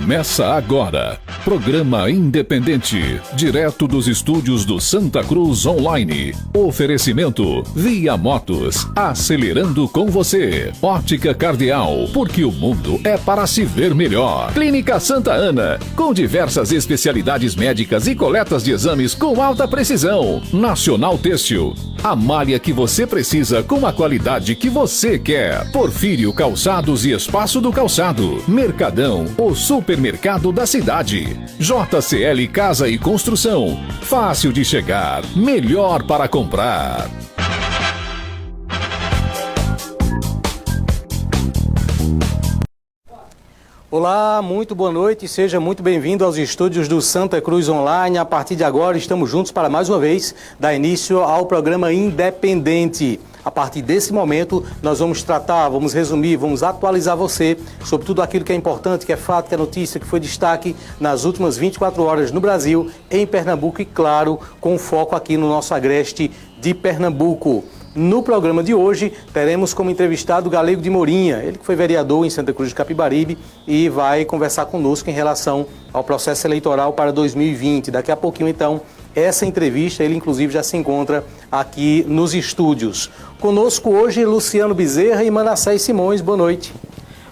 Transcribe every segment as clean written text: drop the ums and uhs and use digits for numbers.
Começa agora. Programa independente, direto dos estúdios do Santa Cruz Online. Oferecimento Via Motos, acelerando com você. Ótica Cardeal, porque o mundo é para se ver melhor. Clínica Santa Ana, com diversas especialidades médicas e coletas de exames com alta precisão. Nacional Têxtil, a malha que você precisa com a qualidade que você quer. Porfírio Calçados e Espaço do Calçado. Mercadão, o supermercado da cidade. JCL Casa e Construção. Fácil de chegar, melhor para comprar. Olá, muito boa noite, seja muito bem-vindo aos estúdios do Santa Cruz Online. A partir de agora estamos juntos para mais uma vez dar início ao programa Independente. A partir desse momento nós vamos tratar, vamos resumir, vamos atualizar você sobre tudo aquilo que é importante, que é fato, que é notícia, que foi destaque nas últimas 24 horas no Brasil, em Pernambuco e, claro, com foco aqui no nosso agreste de Pernambuco. No programa de hoje, teremos como entrevistado o Galego de Morinha, ele que foi vereador em Santa Cruz de Capibaribe e vai conversar conosco em relação ao processo eleitoral para 2020. Daqui a pouquinho, então, essa entrevista, ele inclusive já se encontra aqui nos estúdios. Conosco hoje, Luciano Bezerra e Manassés Simões. Boa noite.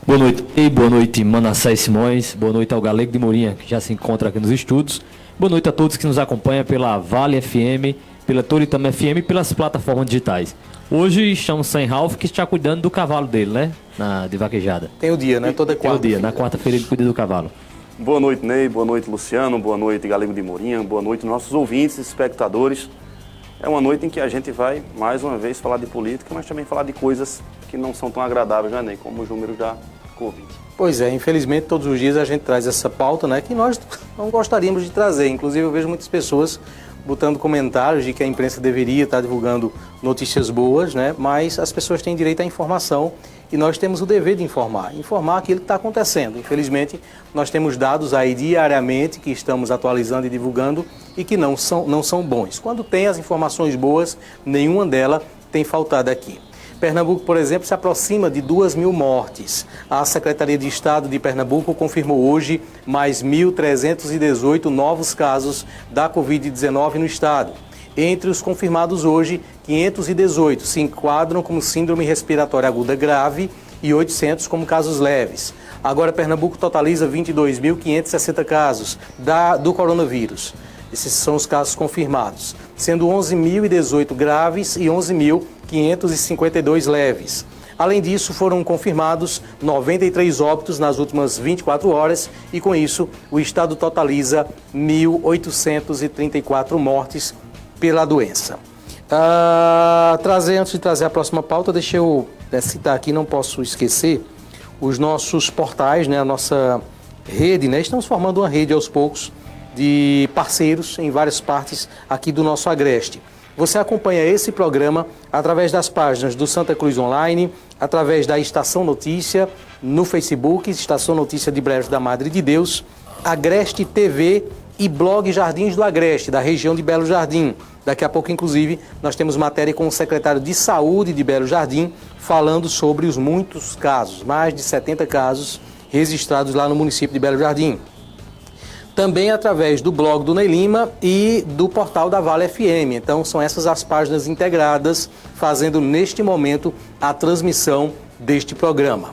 Boa noite. E boa noite, Manassés Simões. Boa noite ao Galego de Morinha, que já se encontra aqui nos estúdios. Boa noite a todos que nos acompanham pela Vale FM, pela Toritama FM e pelas plataformas digitais. Hoje estamos sem Ralph, que está cuidando do cavalo dele, né? De vaquejada. Tem o dia, né? Toda quarta. Tem o dia, na quarta-feira ele cuida do cavalo. Boa noite, Ney. Boa noite, Luciano. Boa noite, Galego de Morinha. Boa noite, nossos ouvintes e espectadores. É uma noite em que a gente vai, mais uma vez, falar de política, mas também falar de coisas que não são tão agradáveis, né, Ney? Como os números da Covid. Pois é, infelizmente todos os dias a gente traz essa pauta, né? Que nós não gostaríamos de trazer. Inclusive eu vejo muitas pessoas botando comentários de que a imprensa deveria estar divulgando notícias boas, né? Mas as pessoas têm direito à informação e nós temos o dever de informar aquilo que está acontecendo. Infelizmente, nós temos dados aí diariamente que estamos atualizando e divulgando e que não são bons. Quando tem as informações boas, nenhuma delas tem faltado aqui. Pernambuco, por exemplo, se aproxima de 2.000 mortes. A Secretaria de Estado de Pernambuco confirmou hoje mais 1.318 novos casos da Covid-19 no estado. Entre os confirmados hoje, 518 se enquadram como síndrome respiratória aguda grave e 800 como casos leves. Agora, Pernambuco totaliza 22.560 casos do coronavírus. Esses são os casos confirmados, sendo 11.018 graves e 11.552 leves. Além disso, foram confirmados 93 óbitos nas últimas 24 horas e, com isso, o estado totaliza 1.834 mortes pela doença. Antes de trazer a próxima pauta, deixa eu citar aqui, não posso esquecer, os nossos portais, né, a nossa rede, né, estamos formando uma rede aos poucos de parceiros em várias partes aqui do nosso agreste. Você acompanha esse programa através das páginas do Santa Cruz Online, através da Estação Notícia, no Facebook, Estação Notícia de Breves da Madre de Deus, Agreste TV e blog Jardins do Agreste, da região de Belo Jardim. Daqui a pouco, inclusive, nós temos matéria com o secretário de Saúde de Belo Jardim, falando sobre os muitos casos, mais de 70 casos registrados lá no município de Belo Jardim. Também através do blog do Ney Lima e do portal da Vale FM. Então, são essas as páginas integradas, fazendo neste momento a transmissão deste programa.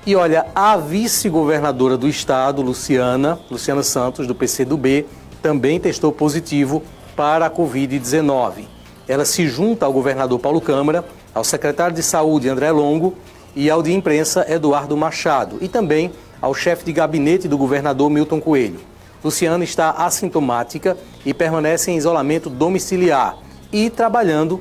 E olha, a vice-governadora do estado, Luciana Santos, do PCdoB, também testou positivo para a Covid-19. Ela se junta ao governador Paulo Câmara, ao secretário de Saúde, André Longo, e ao de imprensa, Eduardo Machado, e também ao chefe de gabinete do governador, Milton Coelho. Luciana está assintomática e permanece em isolamento domiciliar e trabalhando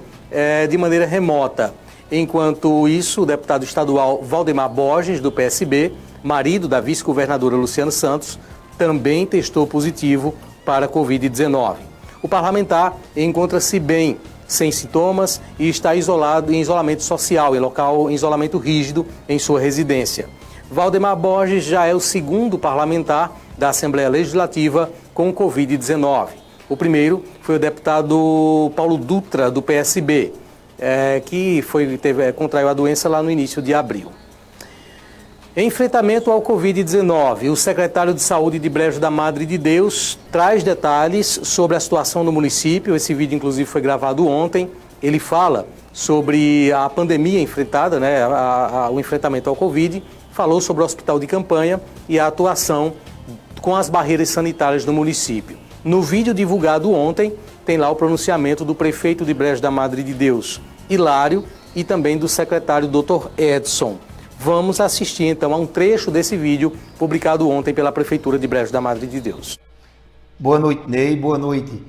de maneira remota. Enquanto isso, o deputado estadual Valdemar Borges, do PSB, marido da vice-governadora Luciana Santos, também testou positivo para a Covid-19. O parlamentar encontra-se bem, sem sintomas e está isolado em isolamento social, em isolamento rígido em sua residência. Valdemar Borges já é o segundo parlamentar da Assembleia Legislativa com Covid-19. O primeiro foi o deputado Paulo Dutra, do PSB, que contraiu a doença lá no início de abril. Enfrentamento ao Covid-19. O secretário de Saúde de Brejo da Madre de Deus traz detalhes sobre a situação no município. Esse vídeo, inclusive, foi gravado ontem. Ele fala sobre a pandemia enfrentada, né, o enfrentamento ao Covid, falou sobre o hospital de campanha e a atuação com as barreiras sanitárias do município. No vídeo divulgado ontem, tem lá o pronunciamento do prefeito de Brejo da Madre de Deus, Hilário, e também do secretário Dr. Edson. Vamos assistir então a um trecho desse vídeo publicado ontem pela Prefeitura de Brejo da Madre de Deus. Boa noite, Ney. Boa noite,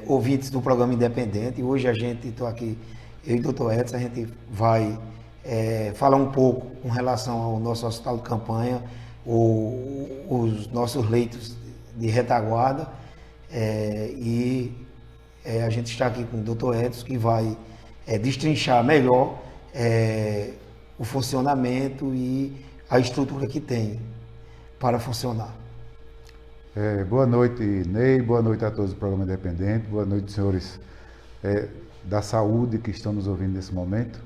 ouvintes do programa Independente. Hoje estou aqui, eu e o Dr. Edson, a gente vai falar um pouco com relação ao nosso hospital de campanha, os nossos leitos de retaguarda, a gente está aqui com o Dr. Edson, que vai destrinchar melhor o funcionamento e a estrutura que tem para funcionar. Boa noite, Ney, boa noite a todos do programa Independente, boa noite, senhores da saúde que estão nos ouvindo nesse momento.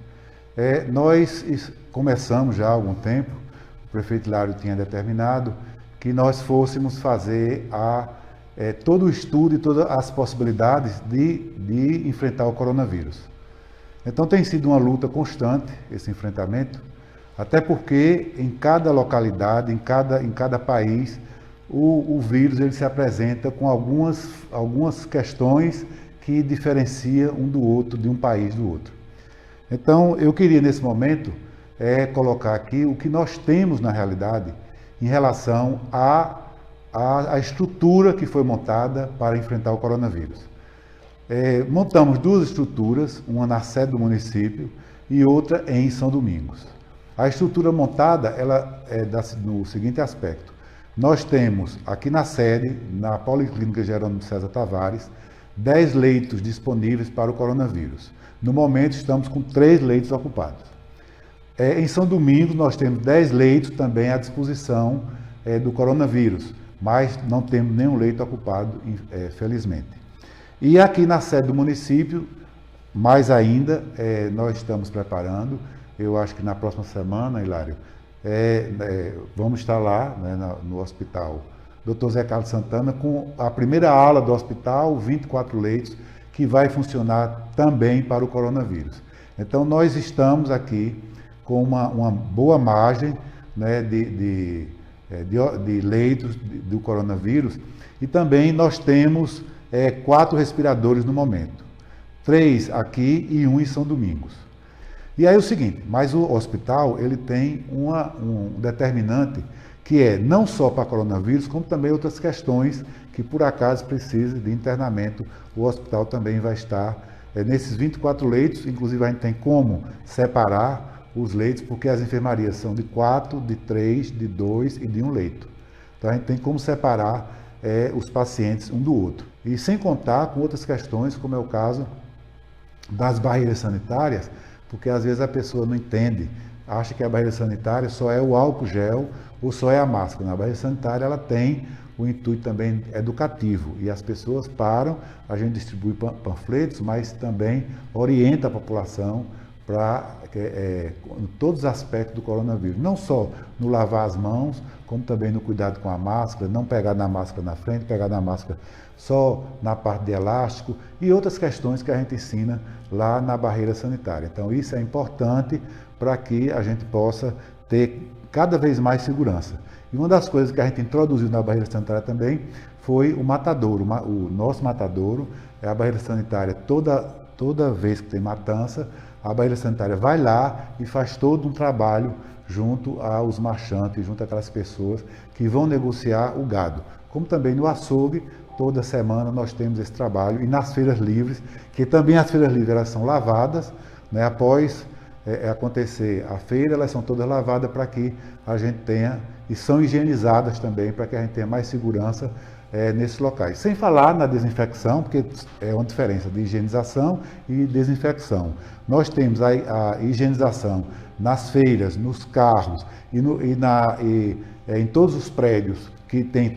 Nós começamos já há algum tempo, o prefeito Hilário tinha determinado que nós fôssemos fazer todo o estudo e todas as possibilidades de enfrentar o coronavírus. Então tem sido uma luta constante esse enfrentamento, até porque em cada localidade, em cada país, o vírus ele se apresenta com algumas questões que diferenciam um do outro, de um país do outro. Então eu queria nesse momento colocar aqui o que nós temos na realidade em relação à estrutura que foi montada para enfrentar o coronavírus. Montamos duas estruturas, uma na sede do município e outra em São Domingos. A estrutura montada ela no seguinte aspecto. Nós temos aqui na sede, na Policlínica Jerônimo César Tavares, 10 leitos disponíveis para o coronavírus. No momento estamos com 3 leitos ocupados. Em São Domingos nós temos 10 leitos também à disposição do coronavírus, mas não temos nenhum leito ocupado, felizmente. E aqui na sede do município, mais ainda, nós estamos preparando, eu acho que na próxima semana, Hilário, vamos estar lá, né, no hospital Dr. Zé Carlos Santana, com a primeira ala do hospital, 24 leitos, que vai funcionar também para o coronavírus. Então nós estamos aqui com uma boa margem, né, de leitos do coronavírus, e também nós temos 4 respiradores no momento, 3 aqui e 1 em São Domingos. E aí o seguinte, mas o hospital ele tem um determinante que não só para coronavírus, como também outras questões que por acaso precisam de internamento. O hospital também vai estar nesses 24 leitos, inclusive a gente tem como separar os leitos, porque as enfermarias são de 4, de 3, de 2 e de 1 leito. Então a gente tem como separar os pacientes um do outro. E sem contar com outras questões, como é o caso das barreiras sanitárias, porque às vezes a pessoa não entende, acha que a barreira sanitária só é o álcool gel ou só é a máscara. A barreira sanitária ela tem o intuito também educativo e as pessoas param, a gente distribui panfletos, mas também orienta a população para em todos os aspectos do coronavírus, não só no lavar as mãos, como também no cuidado com a máscara, não pegar na máscara na frente, pegar na máscara só na parte de elástico e outras questões que a gente ensina lá na barreira sanitária. Então isso é importante para que a gente possa ter cada vez mais segurança. E uma das coisas que a gente introduziu na barreira sanitária também foi o matadouro. O nosso matadouro é a barreira sanitária, toda vez que tem matança, a barreira sanitária vai lá e faz todo um trabalho junto aos marchantes, junto àquelas pessoas que vão negociar o gado. Como também no açougue, toda semana nós temos esse trabalho, e nas feiras livres, que também as feiras livres elas são lavadas, né, após acontecer a feira, elas são todas lavadas para que a gente tenha, e são higienizadas também, para que a gente tenha mais segurança nesses locais. Sem falar na desinfecção, porque é uma diferença de higienização e desinfecção. Nós temos a higienização nas feiras, nos carros em todos os prédios que tem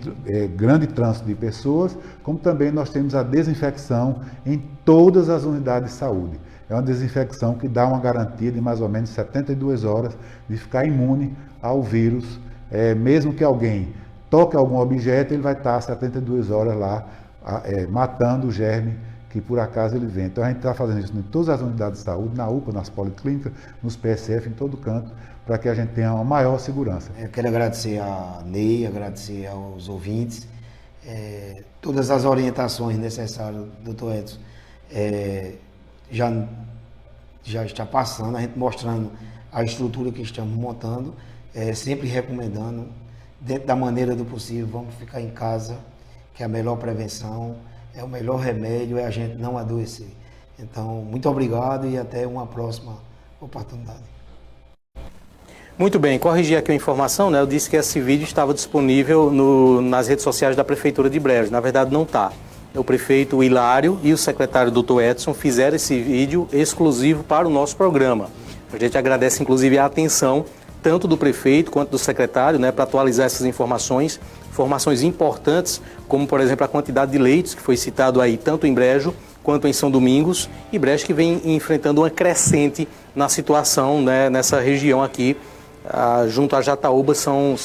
grande trânsito de pessoas, como também nós temos a desinfecção em todas as unidades de saúde. É uma desinfecção que dá uma garantia de mais ou menos 72 horas de ficar imune ao vírus. Mesmo que alguém toque algum objeto, ele vai estar 72 horas lá matando o germe que por acaso ele vem. Então a gente está fazendo isso em todas as unidades de saúde, na UPA, nas policlínicas, nos PSF, em todo canto, para que a gente tenha uma maior segurança. Eu quero agradecer a Ney, agradecer aos ouvintes, todas as orientações necessárias, doutor Edson, já está passando, a gente mostrando a estrutura que estamos montando, sempre recomendando, dentro da maneira do possível, vamos ficar em casa, que é a melhor prevenção, é o melhor remédio, é a gente não adoecer. Então, muito obrigado e até uma próxima oportunidade. Muito bem, corrigi aqui a informação, né? Eu disse que esse vídeo estava disponível nas redes sociais da Prefeitura de Brejo. Na verdade, não está. O prefeito Hilário e o secretário Dr. Edson fizeram esse vídeo exclusivo para o nosso programa. A gente agradece, inclusive, a atenção tanto do prefeito quanto do secretário, né, para atualizar essas informações importantes, como, por exemplo, a quantidade de leitos que foi citado aí, tanto em Brejo quanto em São Domingos, e Brejo que vem enfrentando uma crescente na situação, né, nessa região aqui, junto a Jataúba, são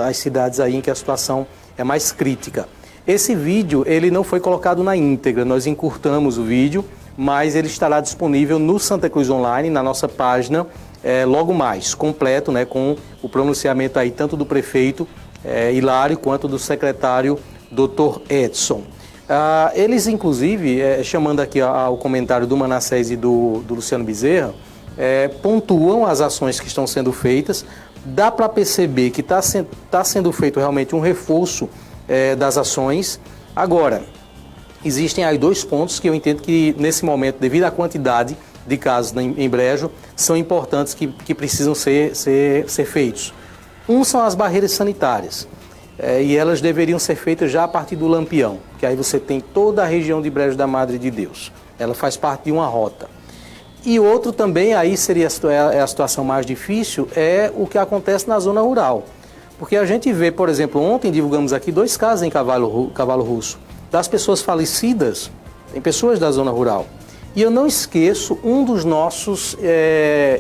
as cidades aí em que a situação é mais crítica. Esse vídeo, ele não foi colocado na íntegra, nós encurtamos o vídeo, mas ele estará disponível no Santa Cruz Online, na nossa página, logo mais, completo, né, com o pronunciamento aí tanto do prefeito Hilário quanto do secretário Dr. Edson. Eles, inclusive, chamando aqui ao comentário do Manassés e do Luciano Bezerra, pontuam as ações que estão sendo feitas. Dá para perceber que está sendo feito realmente um reforço das ações. Agora, existem aí 2 pontos que eu entendo que, nesse momento, devido à quantidade de casos em Brejo, são importantes que precisam ser feitos. Um são as barreiras sanitárias, e elas deveriam ser feitas já a partir do Lampião, que aí você tem toda a região de Brejo da Madre de Deus. Ela faz parte de uma rota. E outro também, aí seria a situação mais difícil, é o que acontece na zona rural. Porque a gente vê, por exemplo, ontem divulgamos aqui 2 casos em Cavalo Russo, das pessoas falecidas, tem pessoas da zona rural. E eu não esqueço um dos nossos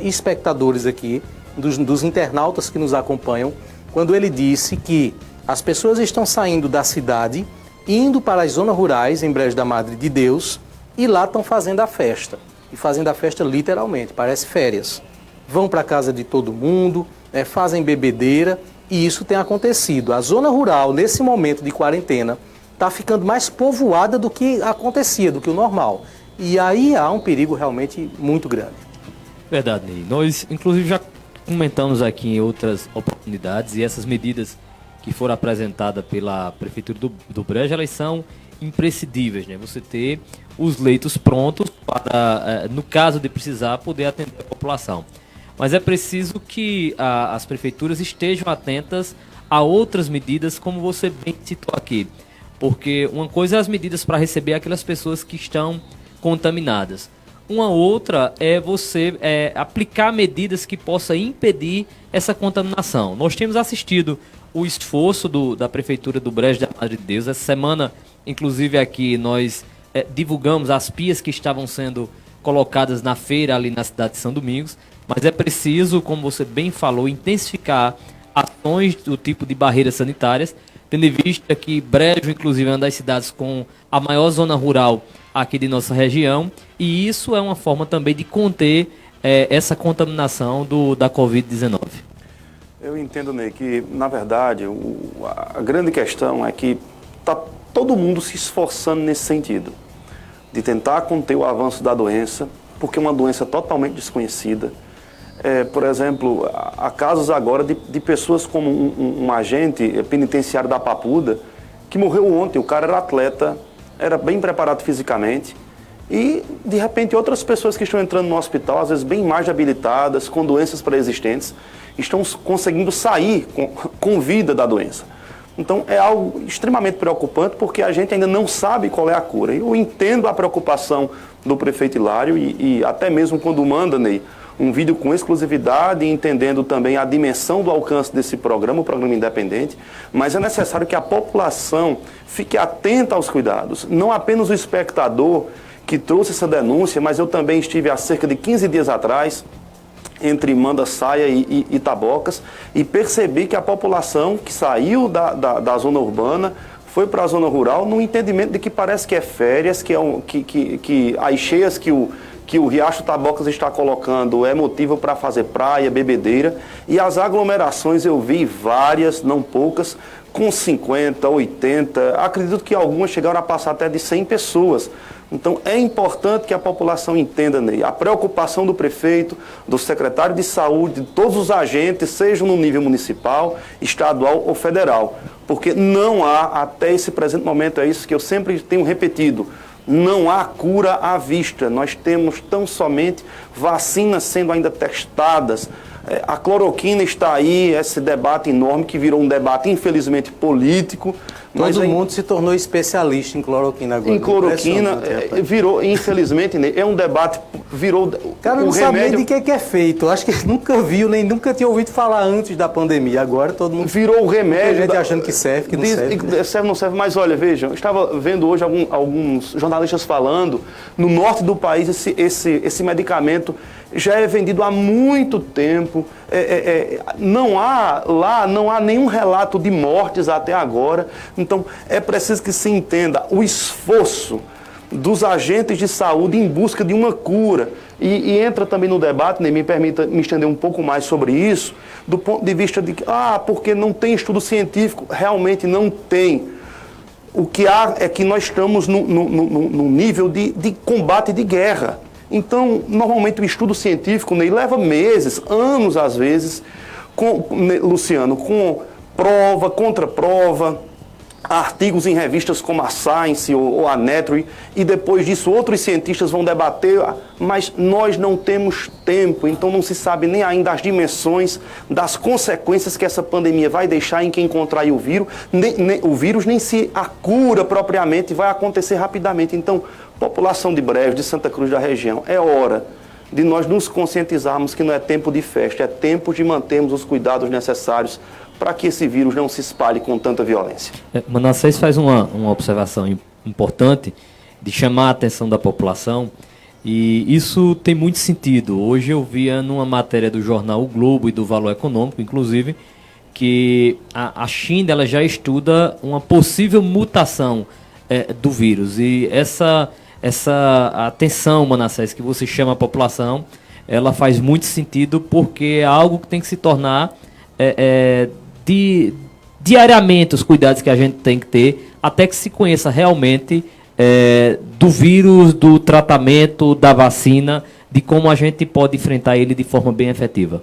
espectadores aqui, dos internautas que nos acompanham, quando ele disse que as pessoas estão saindo da cidade, indo para as zonas rurais, em Brejo da Madre de Deus, e lá estão fazendo a festa. E fazendo a festa literalmente, parece férias. Vão para a casa de todo mundo, fazem bebedeira, e isso tem acontecido. A zona rural, nesse momento de quarentena, está ficando mais povoada do que acontecia, do que o normal. E aí há um perigo realmente muito grande. Verdade, Ney. Nós, inclusive, já comentamos aqui em outras oportunidades, e essas medidas que foram apresentadas pela Prefeitura do Brejo, elas são imprescindíveis, né? Você ter os leitos prontos para, no caso de precisar, poder atender a população. Mas é preciso que as prefeituras estejam atentas a outras medidas, como você bem citou aqui. Porque uma coisa é as medidas para receber aquelas pessoas que estão contaminadas. Uma outra é você aplicar medidas que possam impedir essa contaminação. Nós temos assistido o esforço da Prefeitura do Brejo da Madre de Deus. Essa semana, inclusive aqui, nós divulgamos as pias que estavam sendo colocadas na feira ali na cidade de São Domingos. Mas é preciso, como você bem falou, intensificar ações do tipo de barreiras sanitárias, tendo em vista que Brejo, inclusive, é uma das cidades com a maior zona rural aqui de nossa região, e isso é uma forma também de conter essa contaminação da Covid-19. Eu entendo, Ney, que, na verdade, a grande questão é que está todo mundo se esforçando nesse sentido, de tentar conter o avanço da doença, porque é uma doença totalmente desconhecida. Por exemplo, há casos agora de pessoas como um agente penitenciário da Papuda, que morreu ontem. O cara era atleta, era bem preparado fisicamente, e de repente outras pessoas que estão entrando no hospital, às vezes bem mais habilitadas, com doenças pré-existentes, estão conseguindo sair com vida da doença. Então é algo extremamente preocupante, porque a gente ainda não sabe qual é a cura. Eu entendo a preocupação do prefeito Hilário e até mesmo quando manda, Ney, um vídeo com exclusividade, entendendo também a dimensão do alcance desse programa, o programa independente, mas é necessário que a população fique atenta aos cuidados. Não apenas o espectador que trouxe essa denúncia, mas eu também estive há cerca de 15 dias atrás entre Manda-Saia e Itabocas, e percebi que a população que saiu da zona urbana foi para a zona rural no entendimento de que parece que é férias, que as cheias que o Riacho Tabocas está colocando é motivo para fazer praia, bebedeira, e as aglomerações eu vi várias, não poucas, com 50, 80, acredito que algumas chegaram a passar até de 100 pessoas. Então é importante que a população entenda, Ney, a preocupação do prefeito, do secretário de saúde, de todos os agentes, sejam no nível municipal, estadual ou federal. Porque não há, até esse presente momento, é isso que eu sempre tenho repetido, não há cura à vista. Nós temos tão somente vacinas sendo ainda testadas. A cloroquina está aí, esse debate enorme que virou um debate, infelizmente, político. Todo mundo se tornou especialista em cloroquina agora. Em cloroquina, virou, infelizmente, é um debate, virou Cara, eu não sabia de que é feito. Acho que nunca viu, nem nunca tinha ouvido falar antes da pandemia. Agora todo mundo... Virou o remédio... Tem gente achando que serve, que não serve. Serve, não serve, mas olha, vejam, eu estava vendo hoje alguns jornalistas falando, no norte do país esse medicamento já é vendido há muito tempo, não há nenhum relato de mortes até agora, então é preciso que se entenda o esforço dos agentes de saúde em busca de uma cura, e entra também no debate, me permita me estender um pouco mais sobre isso, do ponto de vista de que, porque não tem estudo científico, realmente não tem. O que há é que nós estamos no nível de combate de guerra. Então, normalmente o estudo científico, Ney, leva meses, anos às vezes, Luciano, com prova, contraprova, artigos em revistas como a Science ou a Nature, e depois disso outros cientistas vão debater, mas nós não temos tempo, então não se sabe nem ainda as dimensões das consequências que essa pandemia vai deixar em quem contrair o vírus, nem se a cura propriamente vai acontecer rapidamente. Então, população de Breves, de Santa Cruz da região, é hora de nós nos conscientizarmos que não é tempo de festa, é tempo de mantermos os cuidados necessários para que esse vírus não se espalhe com tanta violência. Manassés faz uma observação importante de chamar a atenção da população, e isso tem muito sentido. Hoje eu via numa matéria do jornal O Globo e do Valor Econômico, inclusive, que a China ela já estuda uma possível mutação do vírus, e essa atenção, Manassés, que você chama a população, ela faz muito sentido, porque é algo que tem que se tornar diariamente os cuidados que a gente tem que ter, até que se conheça realmente do vírus, do tratamento, da vacina, de como a gente pode enfrentar ele de forma bem efetiva.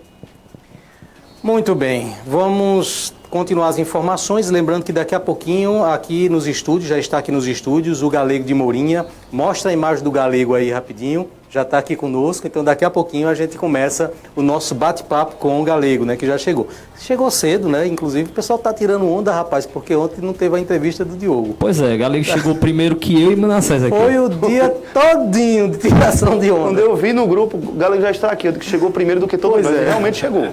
Muito bem, vamos continuar as informações, lembrando que daqui a pouquinho aqui nos estúdios, já está aqui nos estúdios, o Galego de Mourinha. Mostra a imagem do Galego aí rapidinho, já está aqui conosco, então daqui a pouquinho a gente começa o nosso bate-papo com o Galego, né, que já chegou. Chegou cedo, né, inclusive o pessoal está tirando onda, rapaz, porque ontem não teve a entrevista do Diogo. Pois é, Galego chegou primeiro que eu e Manassés aqui. Foi o dia todinho de tiração de onda. Quando eu vi no grupo, o Galego já está aqui, que chegou primeiro do que todo mundo, realmente chegou.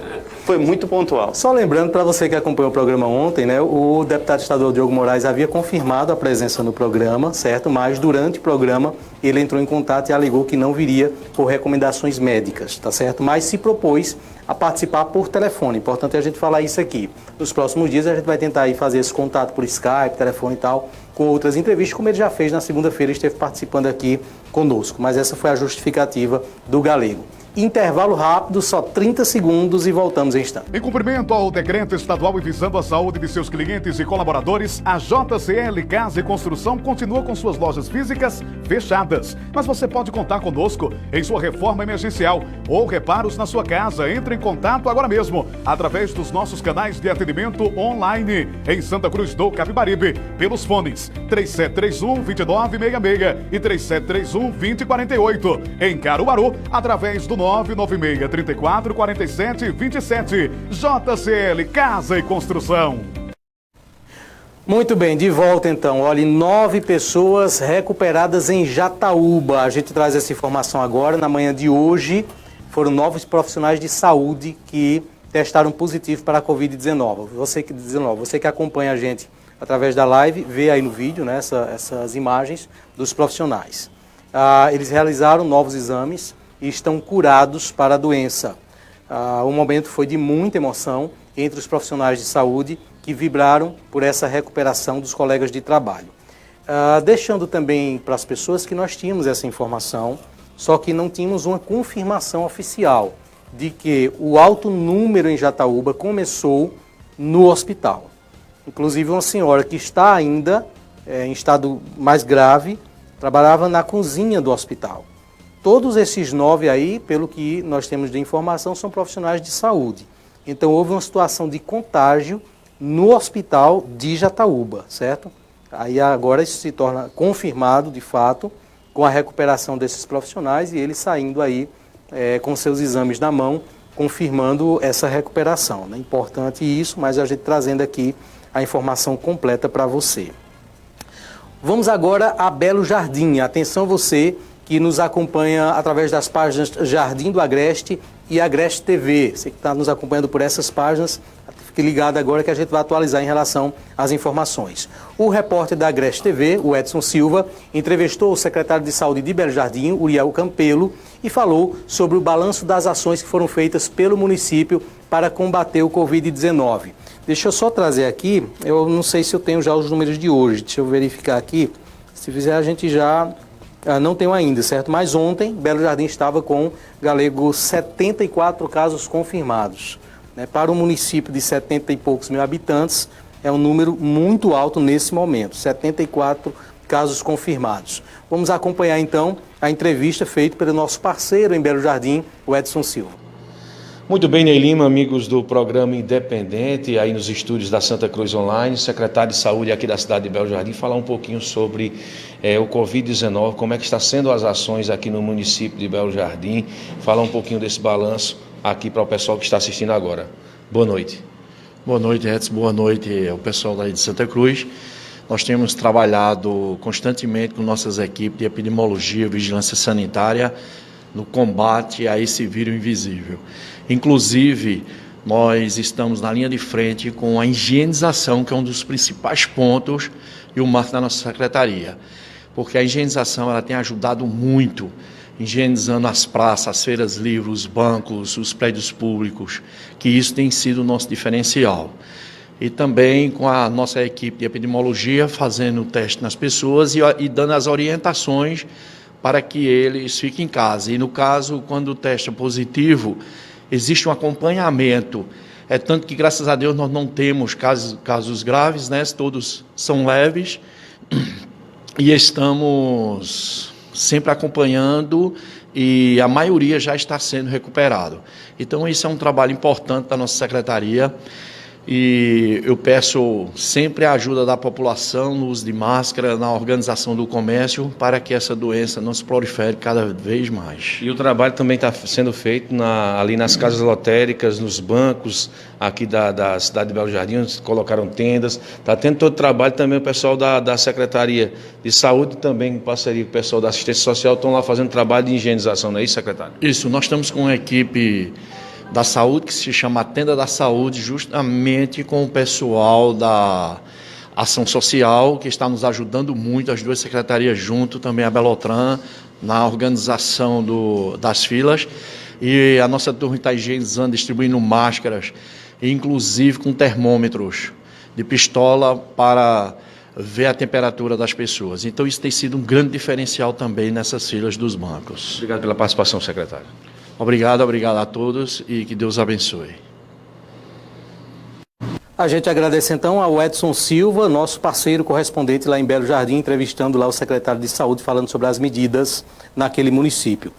Foi muito pontual. Só lembrando, para você que acompanhou o programa ontem, né, o deputado estadual Diogo Moraes havia confirmado a presença no programa, certo? Mas durante o programa ele entrou em contato e alegou que não viria por recomendações médicas, tá certo? Mas se propôs a participar por telefone. Importante a gente falar isso aqui. Nos próximos dias a gente vai tentar aí fazer esse contato por Skype, telefone e tal, com outras entrevistas, como ele já fez na segunda-feira, ele esteve participando aqui conosco. Mas essa foi a justificativa do Galego. Intervalo rápido, só 30 segundos e voltamos em instante. Em cumprimento ao decreto estadual e visando a saúde de seus clientes e colaboradores, a JCL Casa e Construção continua com suas lojas físicas fechadas. Mas você pode contar conosco em sua reforma emergencial ou reparos na sua casa. Entre em contato agora mesmo, através dos nossos canais de atendimento online em Santa Cruz do Capibaribe, pelos fones 3731-2966 e 3731-2048. Em Caruaru, através do 996-34-47-27. JCL Casa e Construção. Muito bem, de volta então. Olha, 9 pessoas recuperadas em Jataúba. A gente traz essa informação agora. Na manhã de hoje, foram 9 profissionais de saúde que testaram positivo para a Covid-19. Você que acompanha a gente através da live, vê aí no vídeo, né, essas imagens dos profissionais. Eles realizaram novos exames e estão curados para a doença. o momento foi de muita emoção entre os profissionais de saúde que vibraram por essa recuperação dos colegas de trabalho. Deixando também para as pessoas que nós tínhamos essa informação, só que não tínhamos uma confirmação oficial de que o alto número em Jataúba começou no hospital. Inclusive uma senhora que está ainda em estado mais grave, trabalhava na cozinha do hospital. Todos esses 9 aí, pelo que nós temos de informação, são profissionais de saúde. Então houve uma situação de contágio no hospital de Jataúba, certo? Aí agora isso se torna confirmado, de fato, com a recuperação desses profissionais e eles saindo aí com seus exames na mão, confirmando essa recuperação. É importante isso, mas a gente trazendo aqui a informação completa para você. Vamos agora a Belo Jardim. Atenção você que nos acompanha através das páginas Jardim do Agreste e Agreste TV. Você que está nos acompanhando por essas páginas, fique ligado agora que a gente vai atualizar em relação às informações. O repórter da Agreste TV, o Edson Silva, entrevistou o secretário de Saúde de Belo Jardim, Uriel Campelo, e falou sobre o balanço das ações que foram feitas pelo município para combater o Covid-19. Deixa eu só trazer aqui, eu não sei se eu tenho já os números de hoje, deixa eu verificar aqui. Se fizer a gente já... não tenho ainda, certo? Mas ontem, Belo Jardim estava com, Galego, 74 casos confirmados. Para um município de 70 e poucos mil habitantes, é um número muito alto nesse momento, 74 casos confirmados. Vamos acompanhar então a entrevista feita pelo nosso parceiro em Belo Jardim, o Edson Silva. Muito bem, Ney Lima, amigos do programa Independente, aí nos estúdios da Santa Cruz Online, secretário de Saúde aqui da cidade de Belo Jardim, falar um pouquinho sobre o Covid-19, como é que está sendo as ações aqui no município de Belo Jardim, falar um pouquinho desse balanço aqui para o pessoal que está assistindo agora. Boa noite. Boa noite, Edson. Boa noite ao pessoal daí de Santa Cruz. Nós temos trabalhado constantemente com nossas equipes de epidemiologia e vigilância sanitária no combate a esse vírus invisível. Inclusive, nós estamos na linha de frente com a higienização, que é um dos principais pontos e o marco da nossa secretaria. Porque a higienização ela tem ajudado muito, higienizando as praças, as feiras livres, os bancos, os prédios públicos, que isso tem sido o nosso diferencial. E também com a nossa equipe de epidemiologia fazendo o teste nas pessoas e dando as orientações para que eles fiquem em casa. E no caso, quando o teste é positivo, existe um acompanhamento. É tanto que, graças a Deus, nós não temos casos graves, né? Todos são leves. E estamos sempre acompanhando e a maioria já está sendo recuperado. Então, isso é um trabalho importante da nossa secretaria. E eu peço sempre a ajuda da população no uso de máscara, na organização do comércio, para que essa doença não se prolifere cada vez mais. E o trabalho também está sendo feito ali nas casas lotéricas, nos bancos aqui da cidade de Belo Jardim, onde colocaram tendas. Está tendo todo o trabalho também, o pessoal da Secretaria de Saúde também, em parceria com o pessoal da Assistência Social, estão lá fazendo trabalho de higienização, não é isso, secretário? Isso, nós estamos com uma equipe da saúde, que se chama Tenda da Saúde, justamente com o pessoal da Ação Social, que está nos ajudando muito, as duas secretarias junto, também a Belotran, na organização das filas. E a nossa turma está higienizando, distribuindo máscaras, inclusive com termômetros de pistola para ver a temperatura das pessoas. Então isso tem sido um grande diferencial também nessas filas dos bancos. Obrigado pela participação, secretário. Obrigado a todos e que Deus abençoe. A gente agradece então ao Edson Silva, nosso parceiro correspondente lá em Belo Jardim, entrevistando lá o secretário de Saúde, falando sobre as medidas naquele município.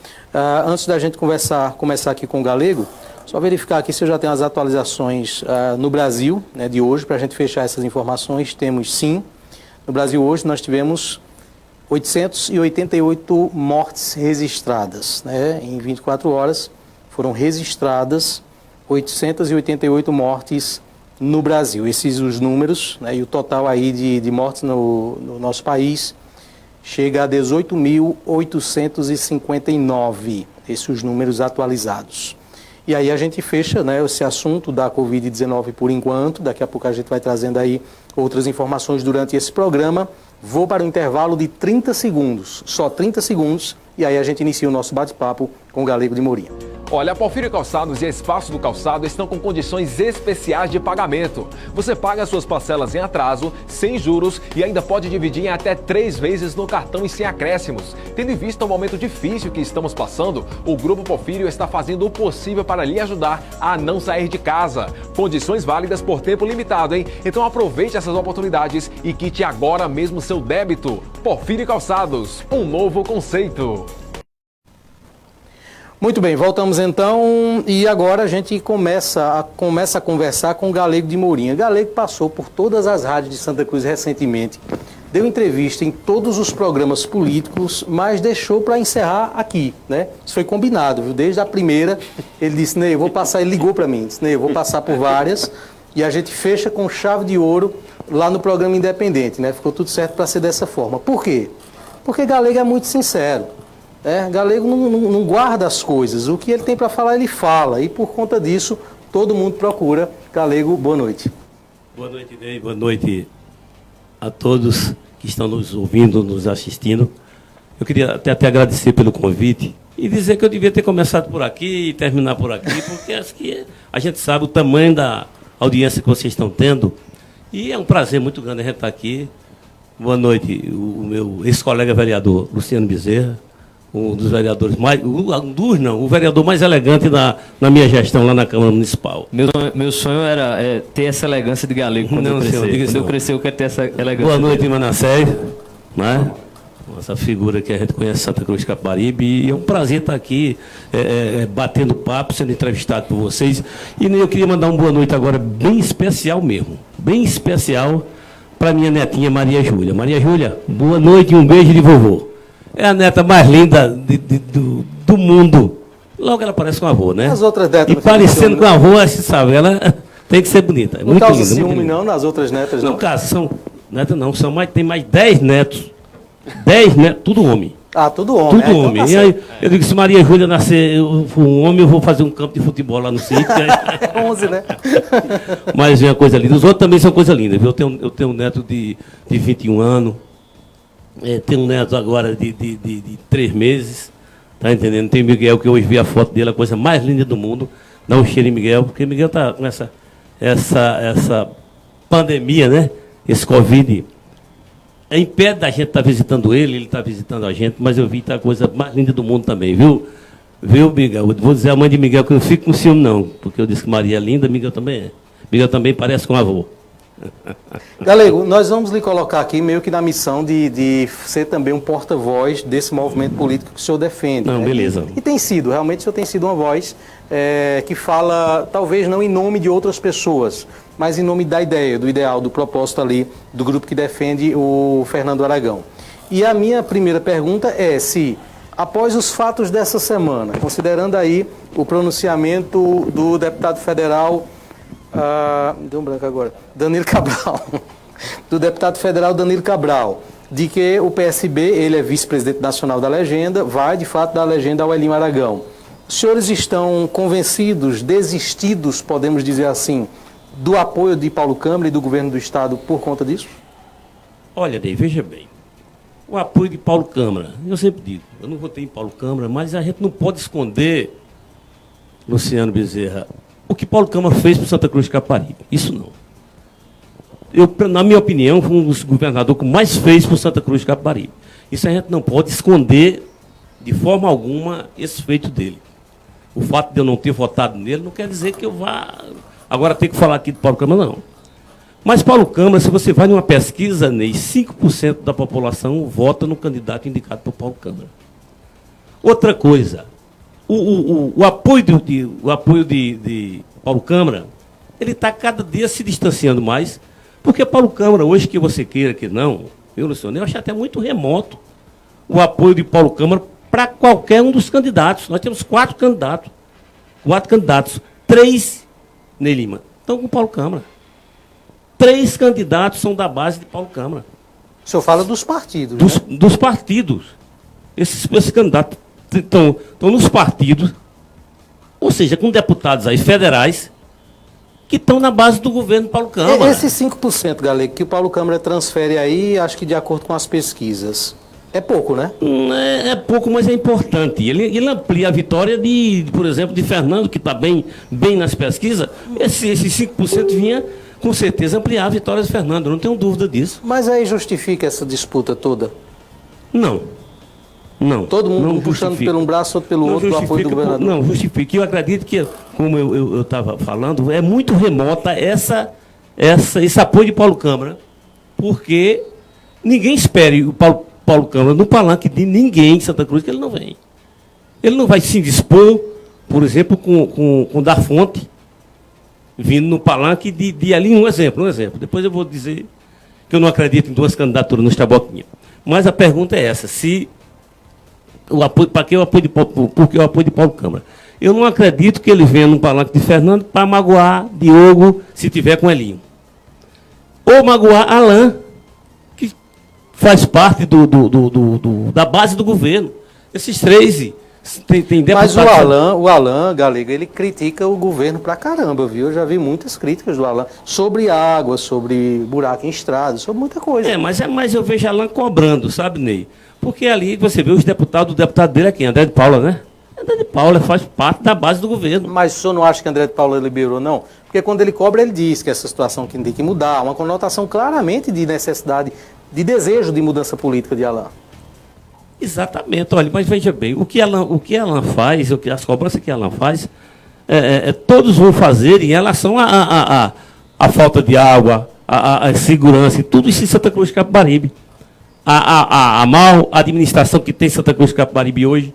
Antes da gente começar aqui com o Galego, só verificar aqui se eu já tenho as atualizações no Brasil, né, de hoje, para a gente fechar essas informações. Temos sim. No Brasil hoje nós tivemos 888 mortes registradas, né? Em 24 horas foram registradas 888 mortes no Brasil. Esses os números, né? E o total aí de mortes no nosso país chega a 18.859, esses os números atualizados. E aí a gente fecha, né, esse assunto da Covid-19 por enquanto. Daqui a pouco a gente vai trazendo aí outras informações durante esse programa. Vou para um intervalo de 30 segundos, só 30 segundos, e aí a gente inicia o nosso bate-papo com o Galego de Morinha. Olha, a Porfírio Calçados e a Espaço do Calçado estão com condições especiais de pagamento. Você paga suas parcelas em atraso, sem juros e ainda pode dividir em até 3 vezes no cartão e sem acréscimos. Tendo em vista o momento difícil que estamos passando, o Grupo Porfírio está fazendo o possível para lhe ajudar a não sair de casa. Condições válidas por tempo limitado, hein? Então aproveite essas oportunidades e quite agora mesmo seu débito. Porfírio Calçados, um novo conceito. Muito bem, voltamos então e agora a gente começa a conversar com o Galego de Mourinha. Galego passou por todas as rádios de Santa Cruz recentemente, deu entrevista em todos os programas políticos, mas deixou para encerrar aqui, né? Isso foi combinado, viu? Desde a primeira, ele disse, Ney, eu vou passar, ele ligou para mim, disse, Ney, eu vou passar por várias e a gente fecha com chave de ouro lá no programa Independente, né? Ficou tudo certo para ser dessa forma. Por quê? Porque Galego é muito sincero. Galego não guarda as coisas, o que ele tem para falar ele fala, e por conta disso todo mundo procura. Galego, boa noite. Boa noite, Ney, boa noite a todos que estão nos ouvindo, nos assistindo. Eu queria até agradecer pelo convite e dizer que eu devia ter começado por aqui e terminar por aqui, porque acho que a gente sabe o tamanho da audiência que vocês estão tendo, e é um prazer muito grande a gente estar aqui. Boa noite, o meu ex-colega vereador Luciano Bezerra, um dos vereadores o vereador mais elegante na minha gestão lá na Câmara Municipal. Meu sonho era ter essa elegância de Galego quando eu crescer. Quando eu crescer, eu quero ter essa elegância. Boa noite, Manassés, né? Essa figura que a gente conhece, Santa Cruz Caparibe, e é um prazer estar aqui batendo papo, sendo entrevistado por vocês. E eu queria mandar uma boa noite agora, bem especial mesmo, bem especial para minha netinha Maria Júlia. Maria Júlia, boa noite e um beijo de vovô. É a neta mais linda do mundo. Logo ela parece com a avô, né? As outras netas. E parecendo com a avô, você sabe, ela tem que ser bonita. É não muito causa linda, ciúme muito linda. não nas outras netas, não? Não, caso, são netas não, tem mais 10 netos. 10 netos, tudo homem. Ah, tudo homem. Tudo homem. Então tá e aí, eu digo, se Maria Júlia nascer um homem, eu vou fazer um campo de futebol lá no sítio. 11, né? Mas é uma coisa linda. Os outros também são coisa linda, viu? Eu tenho um neto de 21 anos. Tem um neto agora de 3 meses, tá entendendo? Tem Miguel, que hoje vi a foto dele, a coisa mais linda do mundo. Dá um cheiro em Miguel, porque Miguel está com essa pandemia, né? Esse Covid. Impede da gente estar visitando ele está visitando a gente, mas eu vi que tá a coisa mais linda do mundo também, viu? Viu, Miguel? Eu vou dizer à mãe de Miguel que eu não fico com ciúme, não, porque eu disse que Maria é linda, Miguel também é. Miguel também parece com o avô. Galego, nós vamos lhe colocar aqui meio que na missão de ser também um porta-voz desse movimento político que o senhor defende. Não, né? beleza. E tem sido, realmente o senhor tem sido uma voz que fala, talvez não em nome de outras pessoas, mas em nome da ideia, do ideal, do propósito ali, do grupo que defende o Fernando Aragão. E a minha primeira pergunta é se, após os fatos dessa semana, considerando aí o pronunciamento do deputado federal... deu um branco agora. Danilo Cabral. Do deputado federal Danilo Cabral. De que o PSB, ele é vice-presidente nacional da legenda, vai de fato dar a legenda ao Elinho Aragão. Os senhores estão convencidos, desistidos, podemos dizer assim, do apoio de Paulo Câmara e do governo do Estado por conta disso? Olha, Ney, veja bem. O apoio de Paulo Câmara, eu sempre digo, eu não votei em Paulo Câmara, mas a gente não pode esconder, Luciano Bezerra, o que Paulo Câmara fez para Santa Cruz de Caparibe. Isso não. Na minha opinião, foi um dos governadores que mais fez para Santa Cruz de Caparibe. Isso a gente não pode esconder de forma alguma esse feito dele. O fato de eu não ter votado nele não quer dizer que eu vá agora ter que falar aqui de Paulo Câmara, não. Mas Paulo Câmara, se você vai numa pesquisa, Ney, 5% da população vota no candidato indicado por Paulo Câmara. Outra coisa, o apoio de Paulo Câmara, ele está cada dia se distanciando mais, porque Paulo Câmara, hoje que você queira que não, eu acho até muito remoto o apoio de Paulo Câmara para qualquer um dos candidatos. Nós temos 4 candidatos. 4 candidatos. 3, Ney Lima, estão com Paulo Câmara. 3 candidatos são da base de Paulo Câmara. O senhor fala dos partidos, né? Dos partidos. Esses candidatos estão nos partidos, ou seja, com deputados aí federais, que estão na base do governo Paulo Câmara. Esses 5%, Galego, que o Paulo Câmara transfere aí, acho que de acordo com as pesquisas, É pouco, né? É pouco, mas é importante. Ele amplia a vitória por exemplo, de Fernando, que está bem nas pesquisas. Esses 5% vinha, com certeza, ampliar a vitória de Fernando, não tenho dúvida disso. Mas aí justifica essa disputa toda? Não. Todo mundo não puxando justifica. pelo um braço, outro pelo outro, o apoio do governador? Não, justifica. Eu acredito que, como eu estava falando, é muito remota esse apoio de Paulo Câmara, porque ninguém espere o Paulo Câmara no palanque de ninguém em Santa Cruz, que ele não vem. Ele não vai se dispor, por exemplo, com Dar Fonte, vindo no palanque de ali, um exemplo. Depois eu vou dizer que eu não acredito em 2 candidaturas no Estaboquinha. Mas a pergunta é essa, por que o apoio de Paulo Câmara? Eu não acredito que ele venha no palanque de Fernando para magoar Diogo, se tiver com Elinho. Ou magoar Alain, que faz parte da base do governo. Esses 3 tem deputados. Mas o Alain Galego, ele critica o governo pra caramba, viu? Eu já vi muitas críticas do Alain sobre água, sobre buraco em estrada, sobre muita coisa. Mas eu vejo Alain cobrando, sabe, Ney? Porque ali você vê os deputados, o deputado dele é quem? André de Paula, né? André de Paula faz parte da base do governo. Mas o senhor não acha que André de Paula liberou, não? Porque quando ele cobra, ele diz que essa situação tem que mudar, uma conotação claramente de necessidade, de desejo de mudança política de Alain. Exatamente, olha, mas veja bem, o que Alain faz, as cobranças que Alain faz, todos vão fazer em relação à falta de água, à segurança, e tudo isso em Santa Cruz de Capibaribe. A mal administração que tem Santa Cruz de Capibaribe hoje.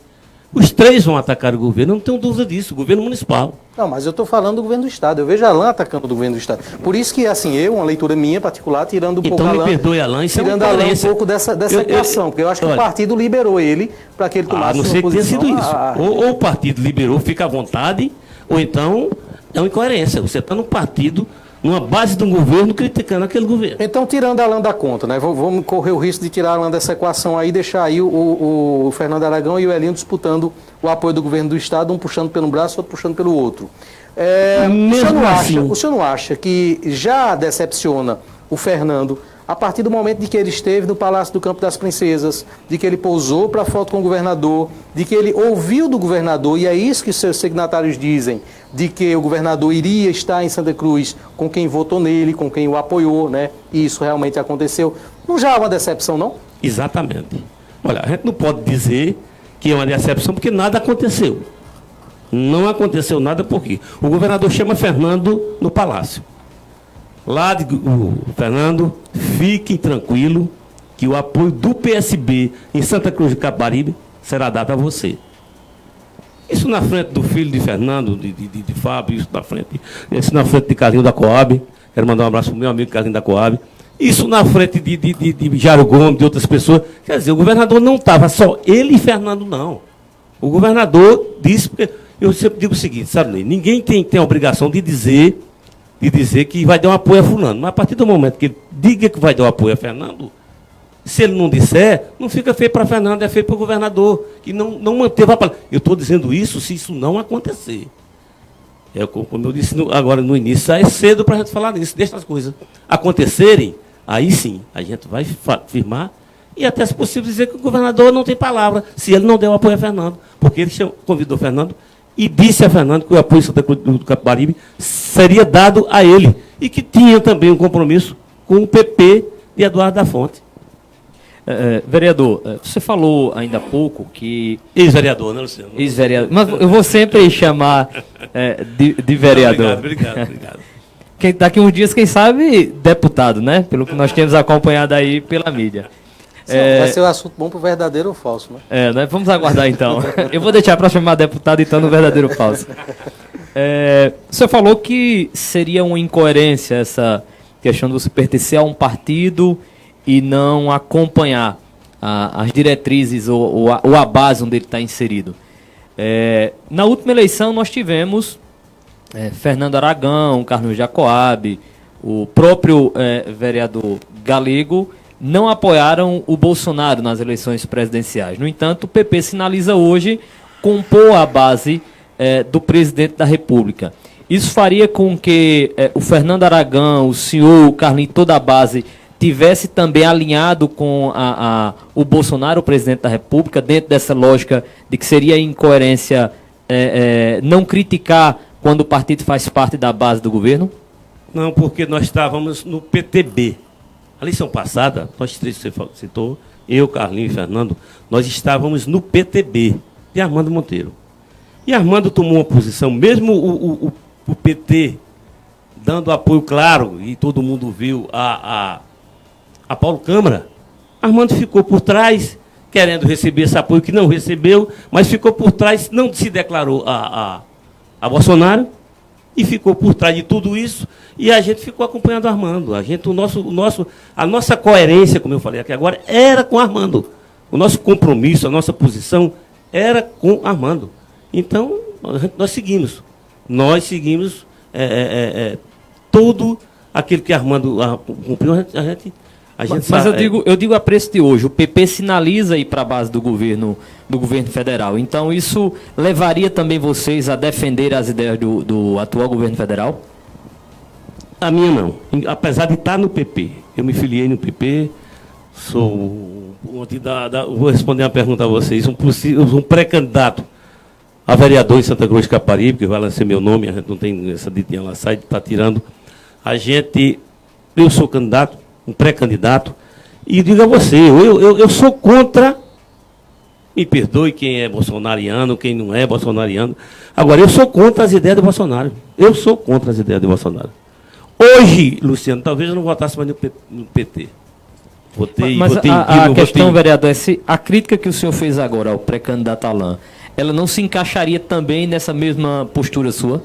Os 3 vão atacar o governo, não tenho dúvida disso, o governo municipal. Não, mas eu estou falando do governo do Estado. Eu vejo Alain atacando o governo do Estado. Por isso que, assim, uma leitura minha particular, tirando um pouco Alain... Então me perdoe, Alain, isso tirando Alain um pouco dessa equação, porque eu acho que o partido liberou ele para que ele tomasse não sei uma que tenha posição. sido isso. Ou o partido liberou, fica à vontade, ou então é uma incoerência. Você está no partido, numa base de um governo, criticando aquele governo. Então, tirando Alain da conta, né? Vamos correr o risco de tirar Alain dessa equação aí, deixar aí o Fernando Aragão e o Elinho disputando o apoio do governo do Estado, um puxando pelo braço, outro puxando pelo outro. O senhor não acha que já decepciona o Fernando a partir do momento de que ele esteve no Palácio do Campo das Princesas, de que ele pousou para foto com o governador, de que ele ouviu do governador, e é isso que seus signatários dizem, de que o governador iria estar em Santa Cruz com quem votou nele, com quem o apoiou, né? E isso realmente aconteceu. Não já é uma decepção, não? Exatamente. Olha, a gente não pode dizer que é uma decepção porque nada aconteceu. Não aconteceu nada porque o governador chama Fernando no Palácio. Lá, Fernando, fique tranquilo que o apoio do PSB em Santa Cruz de Capibaribe será dado a você. Isso na frente do filho de Fernando, de Fábio, isso na frente de Carlinho da Coab. Quero mandar um abraço para o meu amigo Carlinho da Coab. Isso na frente de Jairo Gomes, de outras pessoas. Quer dizer, o governador não estava só ele e Fernando, não. O governador disse, porque eu sempre digo o seguinte, sabe, ninguém tem a obrigação de dizer que vai dar um apoio a fulano. Mas a partir do momento que ele diga que vai dar um apoio a Fernando, se ele não disser, não fica feio para Fernando, é feio para o governador, que não manteve a palavra. Eu estou dizendo isso se isso não acontecer. Como eu disse agora no início, é cedo para a gente falar nisso, deixa as coisas acontecerem, aí sim, a gente vai firmar e até se possível dizer que o governador não tem palavra, se ele não deu apoio a Fernando, porque ele convidou Fernando e disse a Fernando que o apoio do Capibaribe seria dado a ele e que tinha também um compromisso com o PP de Eduardo da Fonte. Vereador, você falou ainda há pouco que... Ex-vereador, né, Luciano? Ex-vereador, mas eu vou sempre chamar de vereador. Obrigado. Daqui uns dias, quem sabe, deputado, né? Pelo que nós temos acompanhado aí pela mídia. Vai ser um assunto bom para o verdadeiro ou falso, né? Né? Vamos aguardar então. Eu vou deixar para chamar deputado então no verdadeiro ou falso. Você falou que seria uma incoerência essa questão de você pertencer a um partido e não acompanhar as diretrizes ou a base onde ele está inserido. Na última eleição nós tivemos Fernando Aragão, Carlos Jacoab, o próprio vereador Galego, não apoiaram o Bolsonaro nas eleições presidenciais. No entanto, o PP sinaliza hoje compor a base do presidente da República. Isso faria com que o Fernando Aragão, o senhor, o Carlinhos, toda a base tivesse também alinhado com o Bolsonaro, o presidente da República, dentro dessa lógica de que seria incoerência não criticar quando o partido faz parte da base do governo? Não, porque nós estávamos no PTB. A eleição passada, nós três que você citou, eu, Carlinho e Fernando, nós estávamos no PTB de Armando Monteiro. E Armando tomou uma posição, mesmo o PT dando apoio claro, e todo mundo viu a Paulo Câmara, Armando ficou por trás, querendo receber esse apoio que não recebeu, mas ficou por trás, não se declarou a Bolsonaro, e ficou por trás de tudo isso, e a gente ficou acompanhando Armando. A nossa coerência, como eu falei aqui agora, era com Armando. O nosso compromisso, a nossa posição era com Armando. Então, nós seguimos. Nós seguimos tudo aquilo que Armando cumpriu, a gente mas eu digo a preço de hoje, o PP sinaliza ir para a base do governo federal. Então isso levaria também vocês a defender as ideias do atual governo federal? A minha não. Apesar de estar no PP. Eu me filiei no PP, sou, vou responder uma pergunta a vocês, um pré-candidato a vereador em Santa Cruz de Caparibe, que vai lá ser meu nome, a gente não tem essa ditinha lá, sai, está tirando. Eu sou candidato, um pré-candidato, e digo a você, eu sou contra, me perdoe quem é bolsonariano, quem não é bolsonariano, agora eu sou contra as ideias do Bolsonaro, eu sou contra as ideias do Bolsonaro. Hoje, Luciano, talvez eu não votasse mais no PT. Mas a questão, vereador, a crítica que o senhor fez agora ao pré-candidato Alain, ela não se encaixaria também nessa mesma postura sua?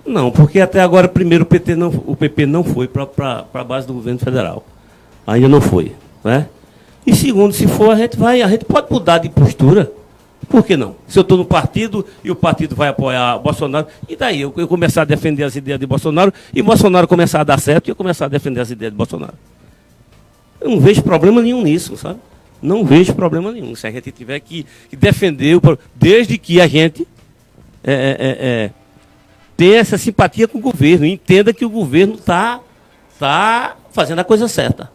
Não, porque até agora, primeiro, o PP não foi para a base do governo federal. Ainda não foi. Né? E segundo, se for, a gente pode mudar de postura. Por que não? Se eu estou no partido e o partido vai apoiar Bolsonaro, e daí eu começar a defender as ideias de Bolsonaro e Bolsonaro começar a dar certo e eu começar a defender as ideias de Bolsonaro. Eu não vejo problema nenhum nisso, sabe? Não vejo problema nenhum. Se a gente tiver que defender, desde que a gente tenha essa simpatia com o governo, e entenda que o governo está fazendo a coisa certa.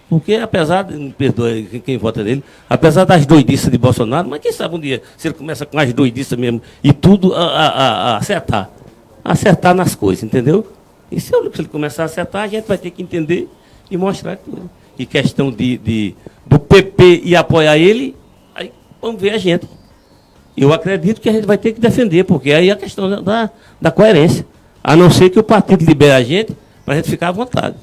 Porque apesar, me perdoe quem vota nele, apesar das doidices de Bolsonaro, mas quem sabe um dia, se ele começa com as doidices mesmo, e tudo a acertar nas coisas, entendeu? E se ele começar a acertar, a gente vai ter que entender e mostrar tudo. E questão do PP e apoiar ele, aí vamos ver a gente. Eu acredito que a gente vai ter que defender, porque aí é a questão da coerência. A não ser que o partido libere a gente, para a gente ficar à vontade.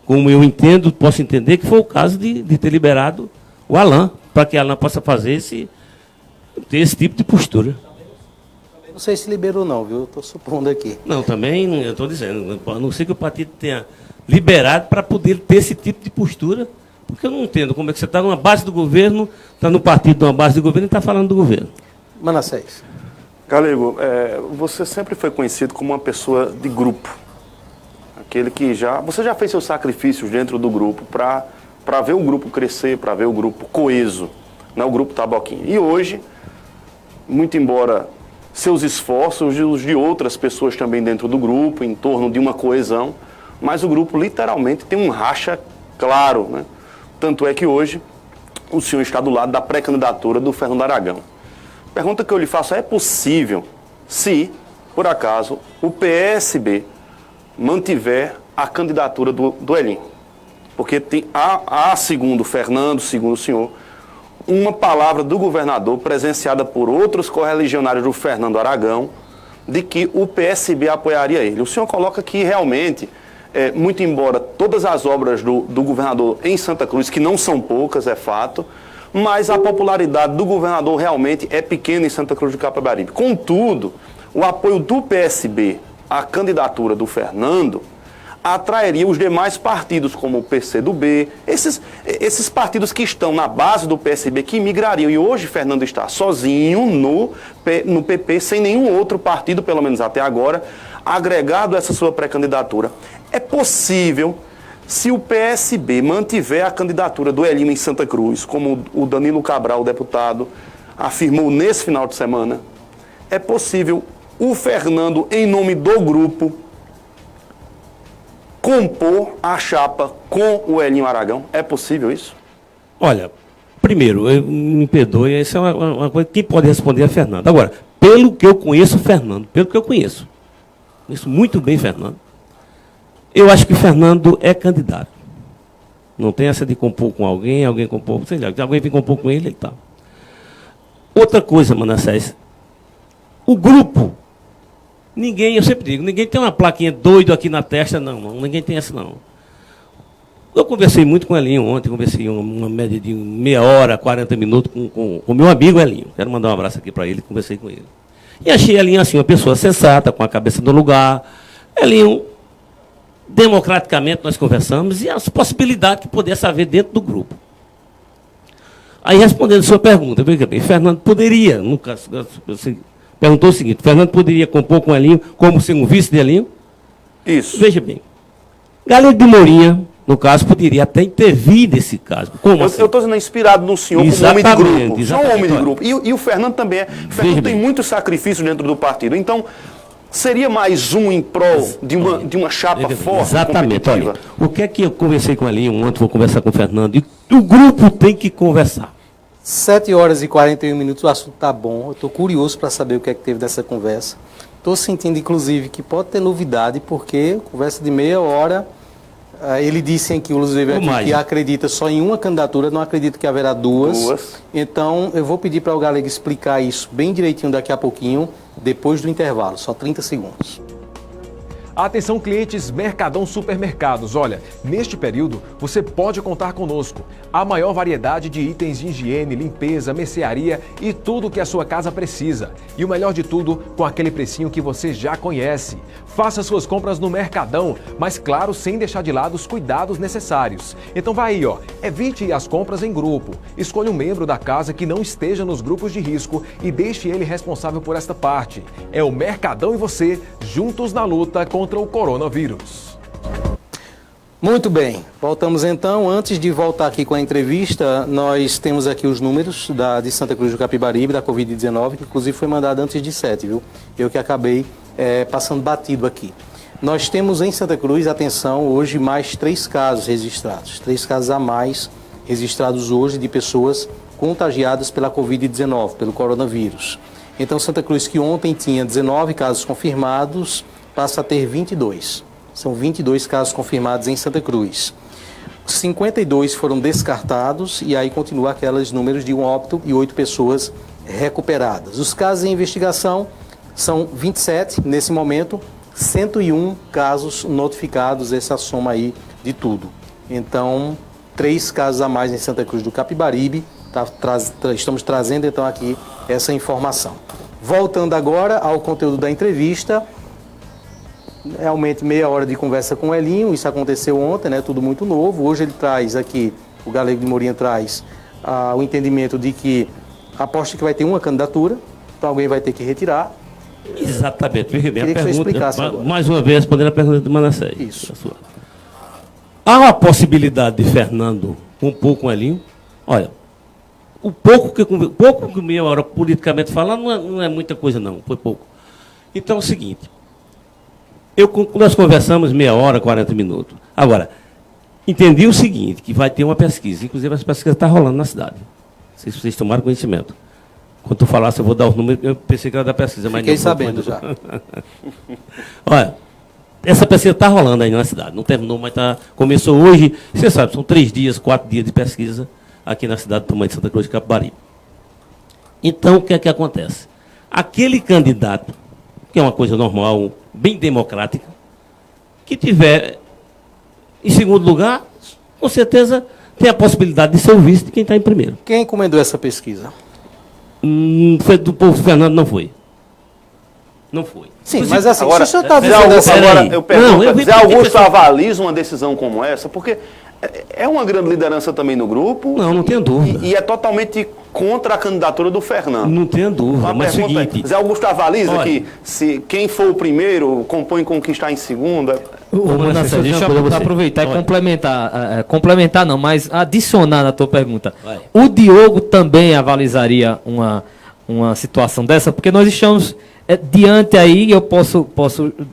Como eu entendo, posso entender que foi o caso de ter liberado o Alain, para que Alain possa ter esse tipo de postura. Não sei se liberou não, viu? Eu estou supondo aqui. Não, também, eu estou dizendo, a não ser que o partido tenha liberado para poder ter esse tipo de postura, porque eu não entendo como é que você está numa base do governo, está no partido numa base do governo e está falando do governo. Manassés. Galego, você sempre foi conhecido como uma pessoa de grupo. Aquele que você já fez seus sacrifícios dentro do grupo para ver o grupo crescer, para ver o grupo coeso, né, o grupo Taboquinha. E hoje, muito embora seus esforços e os de outras pessoas também dentro do grupo, em torno de uma coesão, mas o grupo literalmente tem um racha claro, né? Tanto é que hoje o senhor está do lado da pré-candidatura do Fernando Aragão. A pergunta que eu lhe faço é possível se, por acaso, o PSB mantiver a candidatura do Elinho? Porque há, segundo o Fernando, segundo o senhor, uma palavra do governador presenciada por outros correligionários do Fernando Aragão de que o PSB apoiaria ele. O senhor coloca que realmente, muito embora todas as obras do governador em Santa Cruz, que não são poucas, é fato, mas a popularidade do governador realmente é pequena em Santa Cruz do Capibaribe. Contudo, o apoio do PSB à candidatura do Fernando atrairia os demais partidos, como o PCdoB, esses partidos que estão na base do PSB, que migrariam. E hoje Fernando está sozinho no PP, sem nenhum outro partido, pelo menos até agora, agregado a essa sua pré-candidatura. É possível, se o PSB mantiver a candidatura do Elinho em Santa Cruz, como o Danilo Cabral, o deputado, afirmou nesse final de semana, é possível o Fernando, em nome do grupo, compor a chapa com o Elinho Aragão? É possível isso? Olha, primeiro, me perdoe, essa é uma coisa que quem pode responder é Fernando. Agora, pelo que eu conheço o Fernando, conheço muito bem Fernando, eu acho que o Fernando é candidato. Não tem essa de compor com alguém compor, sei lá, se alguém vem compor com ele tá. Outra coisa, Manassés, o grupo, eu sempre digo, ninguém tem uma plaquinha doido aqui na testa, não, ninguém tem essa não. Eu conversei muito com o Elinho ontem, conversei uma média de meia hora, 40 minutos com o meu amigo Elinho. Quero mandar um abraço aqui para ele, conversei com ele. E achei Elinho assim, uma pessoa sensata, com a cabeça no lugar. Elinho, democraticamente nós conversamos e as possibilidades que pudesse haver dentro do grupo. Aí, respondendo a sua pergunta, veja bem, Fernando poderia, nunca, assim, perguntou o seguinte, Fernando poderia compor com o Elinho como ser um vice de Elinho? Isso. Veja bem, Galego de Morinha, no caso, poderia até intervir nesse caso. Como assim? Eu estou sendo inspirado no senhor como homem de grupo. Só um homem de grupo. E o Fernando também é. O Fernando tem muito sacrifício dentro do partido. Então, seria mais um em prol de uma chapa forte, exatamente. Olha, o que é que eu conversei com o Elinho ontem, vou conversar com o Fernando, e o grupo tem que conversar. 7 horas e 41 minutos, o assunto está bom. Eu estou curioso para saber o que é que teve dessa conversa. Estou sentindo, inclusive, que pode ter novidade, porque conversa de meia hora. Ele disse aqui, inclusive, aqui, que acredita só em uma candidatura, não acredita que haverá duas. Então, eu vou pedir para o Galego explicar isso bem direitinho daqui a pouquinho, depois do intervalo, só 30 segundos. Atenção, clientes Mercadão Supermercados. Olha, neste período você pode contar conosco. A maior variedade de itens de higiene, limpeza, mercearia e tudo o que a sua casa precisa. E o melhor de tudo, com aquele precinho que você já conhece. Faça suas compras no Mercadão, mas claro, sem deixar de lado os cuidados necessários. Então vai aí, evite as compras em grupo. Escolha um membro da casa que não esteja nos grupos de risco e deixe ele responsável por esta parte. É o Mercadão e você, juntos na luta contra o coronavírus. Muito bem, voltamos então. Antes de voltar aqui com a entrevista, nós temos aqui os números de Santa Cruz do Capibaribe, da Covid-19, que inclusive foi mandado antes de 7, viu? Eu que acabei passando batido aqui. Nós temos em Santa Cruz, atenção, hoje mais 3 casos registrados. 3 casos a mais registrados hoje de pessoas contagiadas pela Covid-19, pelo coronavírus. Então, Santa Cruz, que ontem tinha 19 casos confirmados, passa a ter 22. São 22 casos confirmados em Santa Cruz. 52 foram descartados e aí continua aqueles números de 1 óbito e 8 pessoas recuperadas. Os casos em investigação são 27 nesse momento, 101 casos notificados, essa soma aí de tudo. Então, 3 casos a mais em Santa Cruz do Capibaribe. Estamos trazendo então aqui essa informação. Voltando agora ao conteúdo da entrevista, realmente meia hora de conversa com o Elinho, isso aconteceu ontem, né? Tudo muito novo. Hoje ele traz aqui, o Galego de Morinha traz o entendimento de que aposta que vai ter uma candidatura, então alguém vai ter que retirar. Exatamente. Queria que você explicasse agora. Mais uma vez, respondendo a pergunta do Manassés. Isso. Há uma possibilidade de Fernando compor com o Elinho? Olha, o pouco que meia hora politicamente falando não é muita coisa não, foi pouco. Então é o seguinte, nós conversamos meia hora, 40 minutos. Agora, entendi o seguinte, que vai ter uma pesquisa, inclusive essa pesquisa está rolando na cidade. Não sei se vocês tomaram conhecimento. Quando tu falasse, eu vou dar os números, eu pensei que era da pesquisa, mas fiquei sabendo já. Olha, essa pesquisa está rolando aí na cidade, não terminou, mas começou hoje, você sabe, são 3 dias, 4 dias de pesquisa aqui na cidade do tamanho de Santa Cruz de Capibaribe. Então, o que é que acontece? Aquele candidato, que é uma coisa normal, bem democrática, que tiver em segundo lugar, com certeza tem a possibilidade de ser o vice de quem está em primeiro. Quem encomendou essa pesquisa? Foi do povo Fernando, não foi. Não foi. Sim, mas assim, agora, se o senhor está vendo agora eu pergunto, Zé Augusto avaliza uma decisão como essa? Porque é uma grande liderança também no grupo. Não tenho dúvida. E é totalmente contra a candidatura do Fernando. Não tenho dúvida, mas seguinte... Zé Augusto avaliza que se quem for o primeiro compõe com quem está em segunda. Deixa eu aproveitar e complementar não, mas adicionar na tua pergunta. O Diogo também avalizaria uma situação dessa, porque nós estamos diante aí, eu posso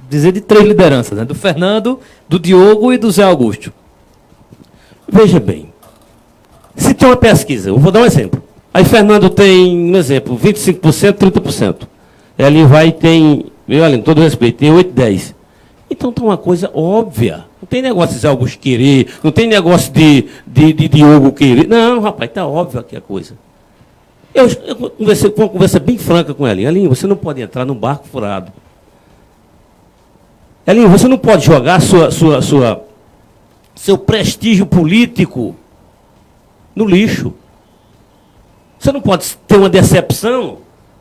dizer de 3 lideranças, né? Do Fernando, do Diogo e do Zé Augusto. Veja bem, se tem uma pesquisa, eu vou dar um exemplo. Aí Fernando tem, um exemplo, 25%, 30%. Ele vai tem, olha, com todo respeito, tem 8, 10. Então tem uma coisa óbvia. Não tem negócio de Zé Augusto querer, não tem negócio de Diogo querer. Não, rapaz, está óbvio aqui a coisa. Eu conversei com uma conversa bem franca com Elinho. Elinho, você não pode entrar num barco furado. Elinho, você não pode jogar seu prestígio político no lixo. Você não pode ter uma decepção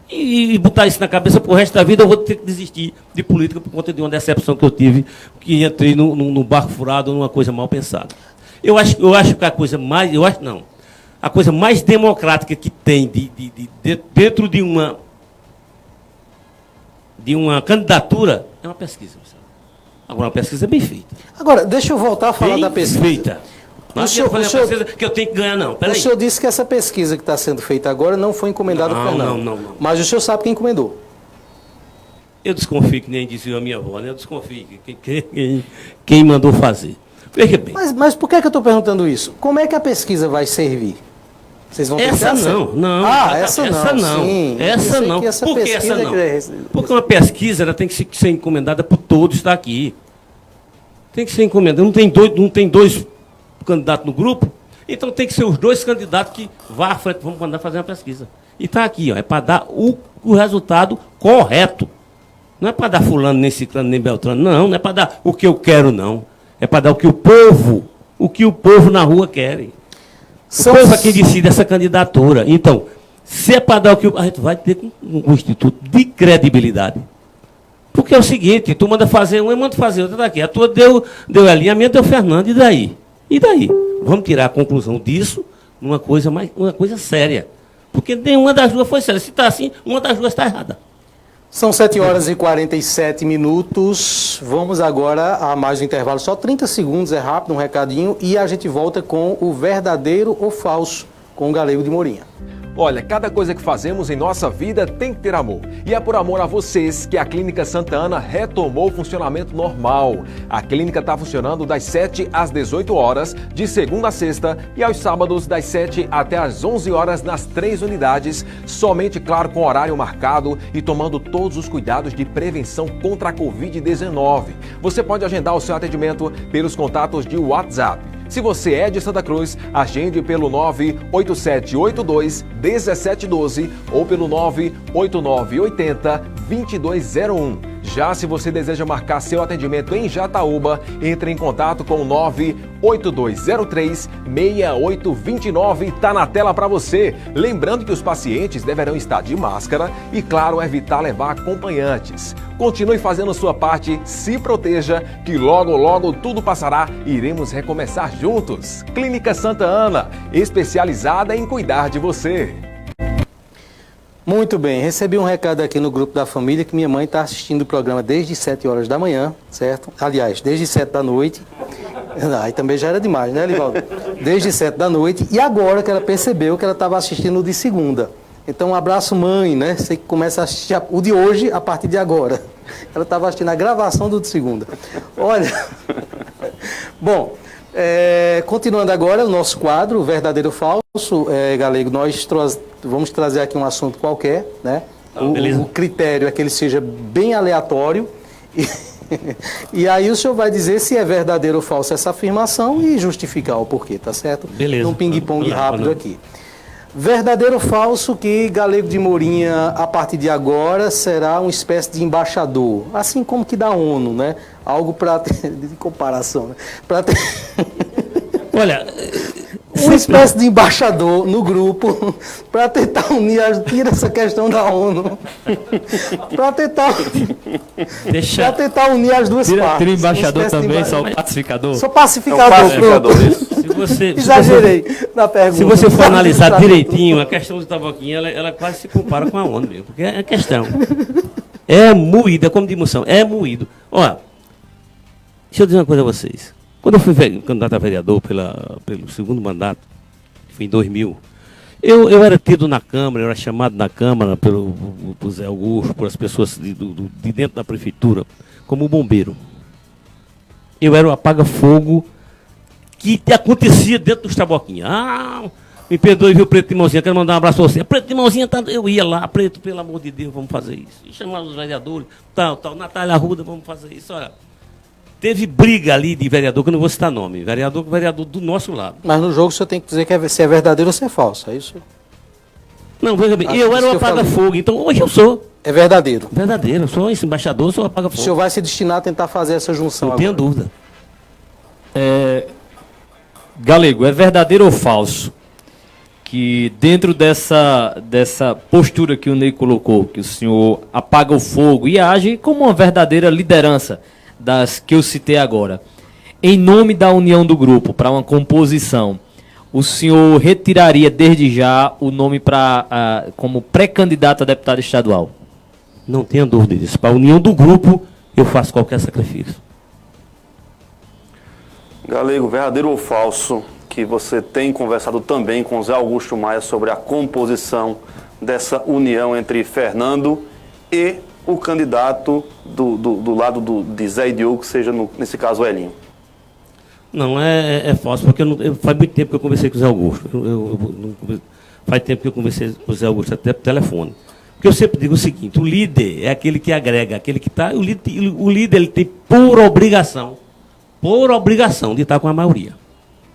e botar isso na cabeça pro resto da vida. Eu vou ter que desistir de política por conta de uma decepção que eu tive, que entrei num barco furado, numa coisa mal pensada. Eu acho que a coisa mais... Eu acho não. A coisa mais democrática que tem dentro de uma candidatura é uma pesquisa. Agora, uma pesquisa bem feita. Agora, deixa eu voltar a falar bem da pesquisa. Feita. Não é pesquisa que eu tenho que ganhar, não. O senhor disse que essa pesquisa que está sendo feita agora não foi encomendada por Fernando. Não. Mas o senhor sabe quem encomendou? Eu desconfio, que nem disse a minha avó, né? Eu desconfio quem mandou fazer. Veja bem. Mas por que eu estou perguntando isso? Como é que a pesquisa vai servir? Vocês vão ter essa que não. Essa não. Sim, essa não. Por que essa não? Porque uma pesquisa ela tem que ser encomendada por todos estar aqui. Tem que ser encomendada. Não tem dois candidatos no grupo, então tem que ser os 2 candidatos que vão à frente, vamos mandar fazer uma pesquisa. E está aqui, ó, é para dar o resultado correto. Não é para dar fulano, nem ciclano, nem beltrano. Não é para dar o que eu quero, não. É para dar o que o povo na rua quer. O povo é quem decide essa candidatura. Então, se é para dar o que a gente vai ter um instituto de credibilidade. Porque é o seguinte, tu manda fazer um, eu mando fazer outro daqui. A tua deu alinhamento, deu Fernando, e daí? E daí? Vamos tirar a conclusão disso numa coisa séria. Porque nenhuma das duas foi séria. Se está assim, uma das duas está errada. São 7 horas e 47 minutos. Vamos agora a mais um intervalo. Só 30 segundos, é rápido, um recadinho. E a gente volta com o verdadeiro ou falso com o Galego de Morinha. Olha, cada coisa que fazemos em nossa vida tem que ter amor. E é por amor a vocês que a Clínica Santa Ana retomou o funcionamento normal. A clínica está funcionando das 7 às 18 horas, de segunda a sexta, e aos sábados das 7 até às 11 horas nas 3 unidades, somente, claro, com horário marcado e tomando todos os cuidados de prevenção contra a Covid-19. Você pode agendar o seu atendimento pelos contatos de WhatsApp. Se você é de Santa Cruz, agende pelo 98782-1712 ou pelo 98980-2201. Já se você deseja marcar seu atendimento em Jataúba, entre em contato com o 98203-6829. Está na tela para você. Lembrando que os pacientes deverão estar de máscara e, claro, evitar levar acompanhantes. Continue fazendo sua parte, se proteja, que logo, logo tudo passará e iremos recomeçar juntos. Clínica Santa Ana, especializada em cuidar de você. Muito bem, recebi um recado aqui no grupo da família que minha mãe está assistindo o programa desde 7 horas da manhã, certo? Aliás, desde 7 da noite. Aí também já era demais, né, Livaldo? Desde 7 da noite. E agora que ela percebeu que ela estava assistindo o de segunda. Então, um abraço, mãe, né? Você que começa a assistir o de hoje a partir de agora. Ela estava assistindo a gravação do de segunda. Olha, bom, continuando agora o nosso quadro, o verdadeiro ou falso, Galego, nós vamos trazer aqui um assunto qualquer, né? O critério é que ele seja bem aleatório e aí o senhor vai dizer se é verdadeiro ou falso essa afirmação e justificar o porquê, tá certo? Beleza. Um ping-pong rápido aqui. Verdadeiro ou falso que Galego de Morinha, a partir de agora, será uma espécie de embaixador, assim como que da ONU, né? Algo para ter, de comparação, né? Para ter... Olha, uma espécie de embaixador no grupo para tentar unir, tira essa questão da ONU, para tentar unir as duas partes. Tira embaixador também, só o pacificador. Sou pacificador, pronto. Exagerei na pergunta. Se você for analisar direitinho, a questão do tabaquinho, ela quase se compara com a ONU mesmo, porque é a questão. É moída, como de moção, é moído. Olha, deixa eu dizer uma coisa a vocês. Quando eu fui candidato a vereador pelo segundo mandato, foi em 2000, Eu era tido na Câmara, eu era chamado na Câmara pelo Zé Augusto, por as pessoas de dentro da prefeitura, como bombeiro. Eu era o apaga-fogo que acontecia dentro dos taboquinhos. Me perdoe, viu, Preto Timãozinho, quero mandar um abraço a você. Preto Timãozinho, eu ia lá, Preto, pelo amor de Deus, vamos fazer isso. E chamava os vereadores, tal, Natália Arruda, vamos fazer isso. Olha, teve briga ali de vereador, que eu não vou citar nome, vereador do nosso lado. Mas no jogo o senhor tem que dizer se é verdadeiro ou se é falso, é isso? Não, veja bem, eu era o apaga-fogo, então hoje eu sou. É verdadeiro? Verdadeiro, eu sou esse embaixador, sou apaga-fogo. O senhor vai se destinar a tentar fazer essa junção agora? Não tenho dúvida. Galego, é verdadeiro ou falso que dentro dessa postura que o Ney colocou, que o senhor apaga o fogo e age como uma verdadeira liderança das que eu citei agora, em nome da união do grupo, para uma composição, o senhor retiraria desde já o nome como pré-candidato a deputado estadual? Não tenha dúvida disso. Para a união do grupo, eu faço qualquer sacrifício. Galego, verdadeiro ou falso que você tem conversado também com Zé Augusto Maia sobre a composição dessa união entre Fernando e o candidato do lado de Zé e Diogo, seja nesse caso o Elinho? Não, é falso, porque faz muito tempo que eu conversei com o Zé Augusto. Faz tempo que eu conversei com o Zé Augusto até por telefone. Porque eu sempre digo o seguinte, o líder é aquele que agrega, aquele que está... O líder ele tem por obrigação de estar com a maioria.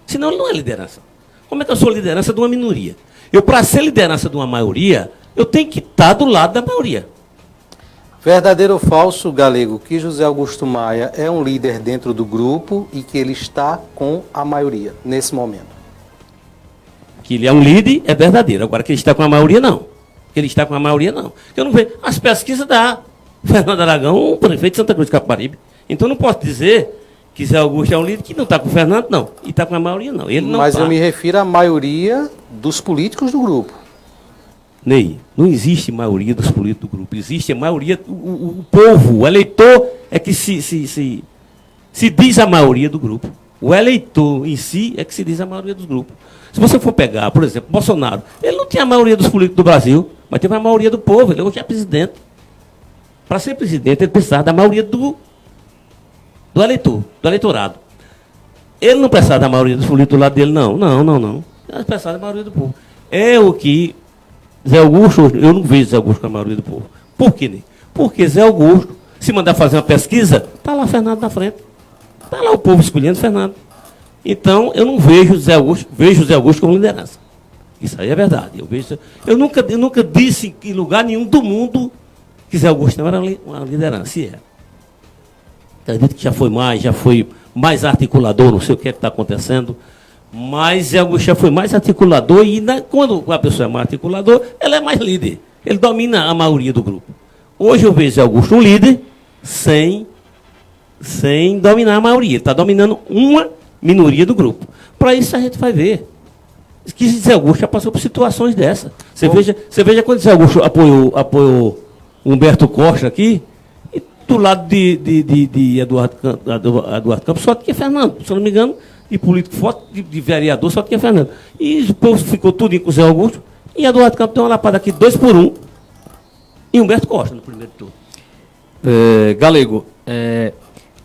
Senão ele não é liderança. Como é que eu sou liderança de uma minoria? Para ser liderança de uma maioria, eu tenho que estar do lado da maioria. Verdadeiro ou falso, Galego, que José Augusto Maia é um líder dentro do grupo e que ele está com a maioria nesse momento? Que ele é um líder, é verdadeiro. Agora, que ele está com a maioria, não. Que ele está com a maioria, não. Eu não vejo. As pesquisas dá. Fernando Aragão, prefeito de Santa Cruz de Capibaribe. Então, não posso dizer que Zé Augusto é um líder que não está com o Fernando, não. E está com a maioria, não. Ele não. Mas eu me refiro à maioria dos políticos do grupo. Ney, não existe maioria dos políticos do grupo. Existe a maioria, o povo, o eleitor é que se diz a maioria do grupo. O eleitor em si é que se diz a maioria dos grupos. Se você for pegar, por exemplo, Bolsonaro, ele não tinha a maioria dos políticos do Brasil, mas teve a maioria do povo. Ele hoje é presidente. Para ser presidente, ele precisava da maioria do eleitor, do eleitorado. Ele não precisava da maioria dos políticos do lado dele, não. Ele precisava da maioria do povo. É o que Zé Augusto, eu não vejo Zé Augusto com a maioria do povo. Por quê, Ney? Porque Zé Augusto, se mandar fazer uma pesquisa, está lá Fernando na frente. Está lá o povo escolhendo Fernando. Então, eu não vejo Zé Augusto como liderança. Isso aí é verdade. Eu nunca disse em lugar nenhum do mundo que Zé Augusto não era uma liderança. E é. Acredito que já foi mais articulador, não sei o que está acontecendo, mas Zé Augusto já foi mais articulador e quando a pessoa é mais articulador, ela é mais líder. Ele domina a maioria do grupo. Hoje eu vejo Zé Augusto um líder sem dominar a maioria. Ele está dominando uma minoria do grupo. Para isso a gente vai ver que Zé Augusto já passou por situações dessas. Você veja quando Zé Augusto apoiou Humberto Costa aqui, e do lado de Eduardo Campos só tinha Fernando, se eu não me engano, de político forte, de vereador só tinha Fernando. E o povo ficou tudo com Zé Augusto, e Eduardo Campos deu uma lapada aqui 2-1, e Humberto Costa no primeiro turno. Galego,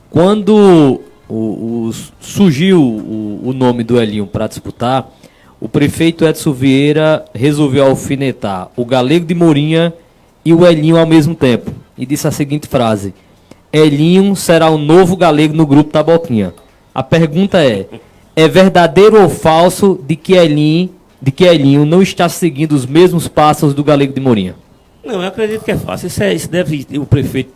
quando surgiu o nome do Elinho para disputar, o prefeito Edson Vieira resolveu alfinetar o Galego de Morinha e o Elinho ao mesmo tempo. E disse a seguinte frase: Elinho será o novo Galego no grupo Taboquinha. A pergunta é verdadeiro ou falso de que Elinho não está seguindo os mesmos passos do Galego de Morinha? Não, eu acredito que é fácil. Isso deve o prefeito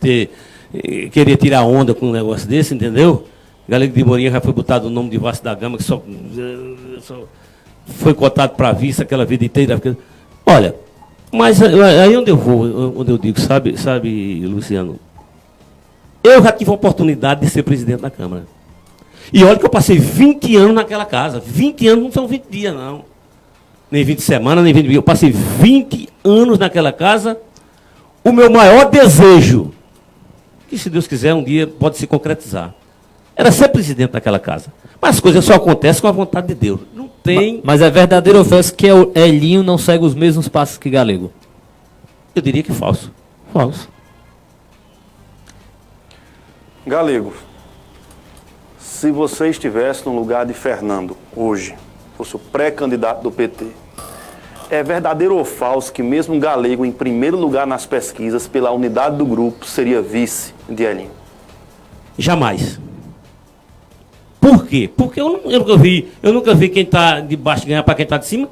querer tirar onda com um negócio desse, entendeu? Galego de Morinha já foi botado o nome de Vasco da Gama, que só foi cotado para vice aquela vida inteira. Olha, mas aí onde eu digo, sabe, Luciano, eu já tive a oportunidade de ser presidente da Câmara. E olha que eu passei 20 anos naquela casa. 20 anos não são 20 dias, não. Nem 20 semanas, nem 20 dias. Eu passei 20 anos naquela casa. O meu maior desejo, que se Deus quiser um dia pode se concretizar, era ser presidente daquela casa. Mas as coisas só acontecem com a vontade de Deus. Não tem... Mas é verdadeiro ou falso que o Elinho não segue os mesmos passos que Galego? Eu diria que falso. Falso. Galego, se você estivesse no lugar de Fernando hoje, fosse o pré-candidato do PT, é verdadeiro ou falso que mesmo Galego em primeiro lugar nas pesquisas pela unidade do grupo seria vice de Elinho? Jamais. Por quê? Porque eu nunca vi quem está de baixo ganhar para quem está de cima.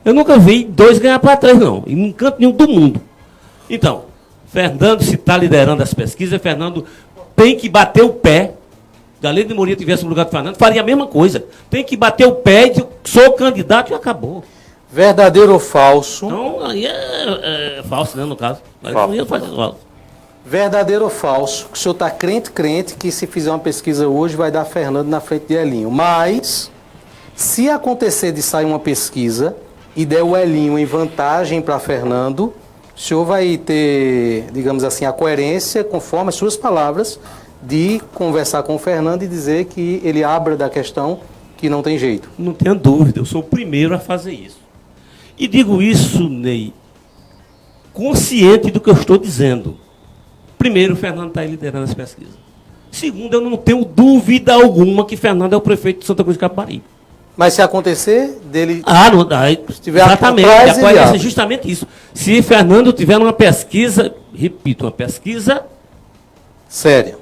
Eu nunca vi 2 ganhar para 3, não. Em um canto nenhum do mundo. Então, Fernando, se está liderando as pesquisas, Fernando tem que bater o pé. Galego de Morinha tivesse no lugar do Fernando, faria a mesma coisa. Tem que bater o pé e dizer, sou candidato e acabou. Verdadeiro ou falso? Então, aí é falso, né, no caso. Falso. Verdadeiro ou falso? Que o senhor está crente que se fizer uma pesquisa hoje vai dar Fernando na frente de Elinho. Mas, se acontecer de sair uma pesquisa e der o Elinho em vantagem para Fernando, o senhor vai ter, digamos assim, a coerência, conforme as suas palavras, de conversar com o Fernando e dizer que ele abra da questão que não tem jeito. Não tenha dúvida, eu sou o primeiro a fazer isso. E digo isso, Ney, consciente do que eu estou dizendo. Primeiro, o Fernando está aí liderando as pesquisas. Segundo, eu não tenho dúvida alguma que Fernando é o prefeito de Santa Cruz de Capibaribe. Mas se acontecer dele... Exatamente, a coerência é justamente isso. Se Fernando tiver uma pesquisa, repito, uma pesquisa... Séria.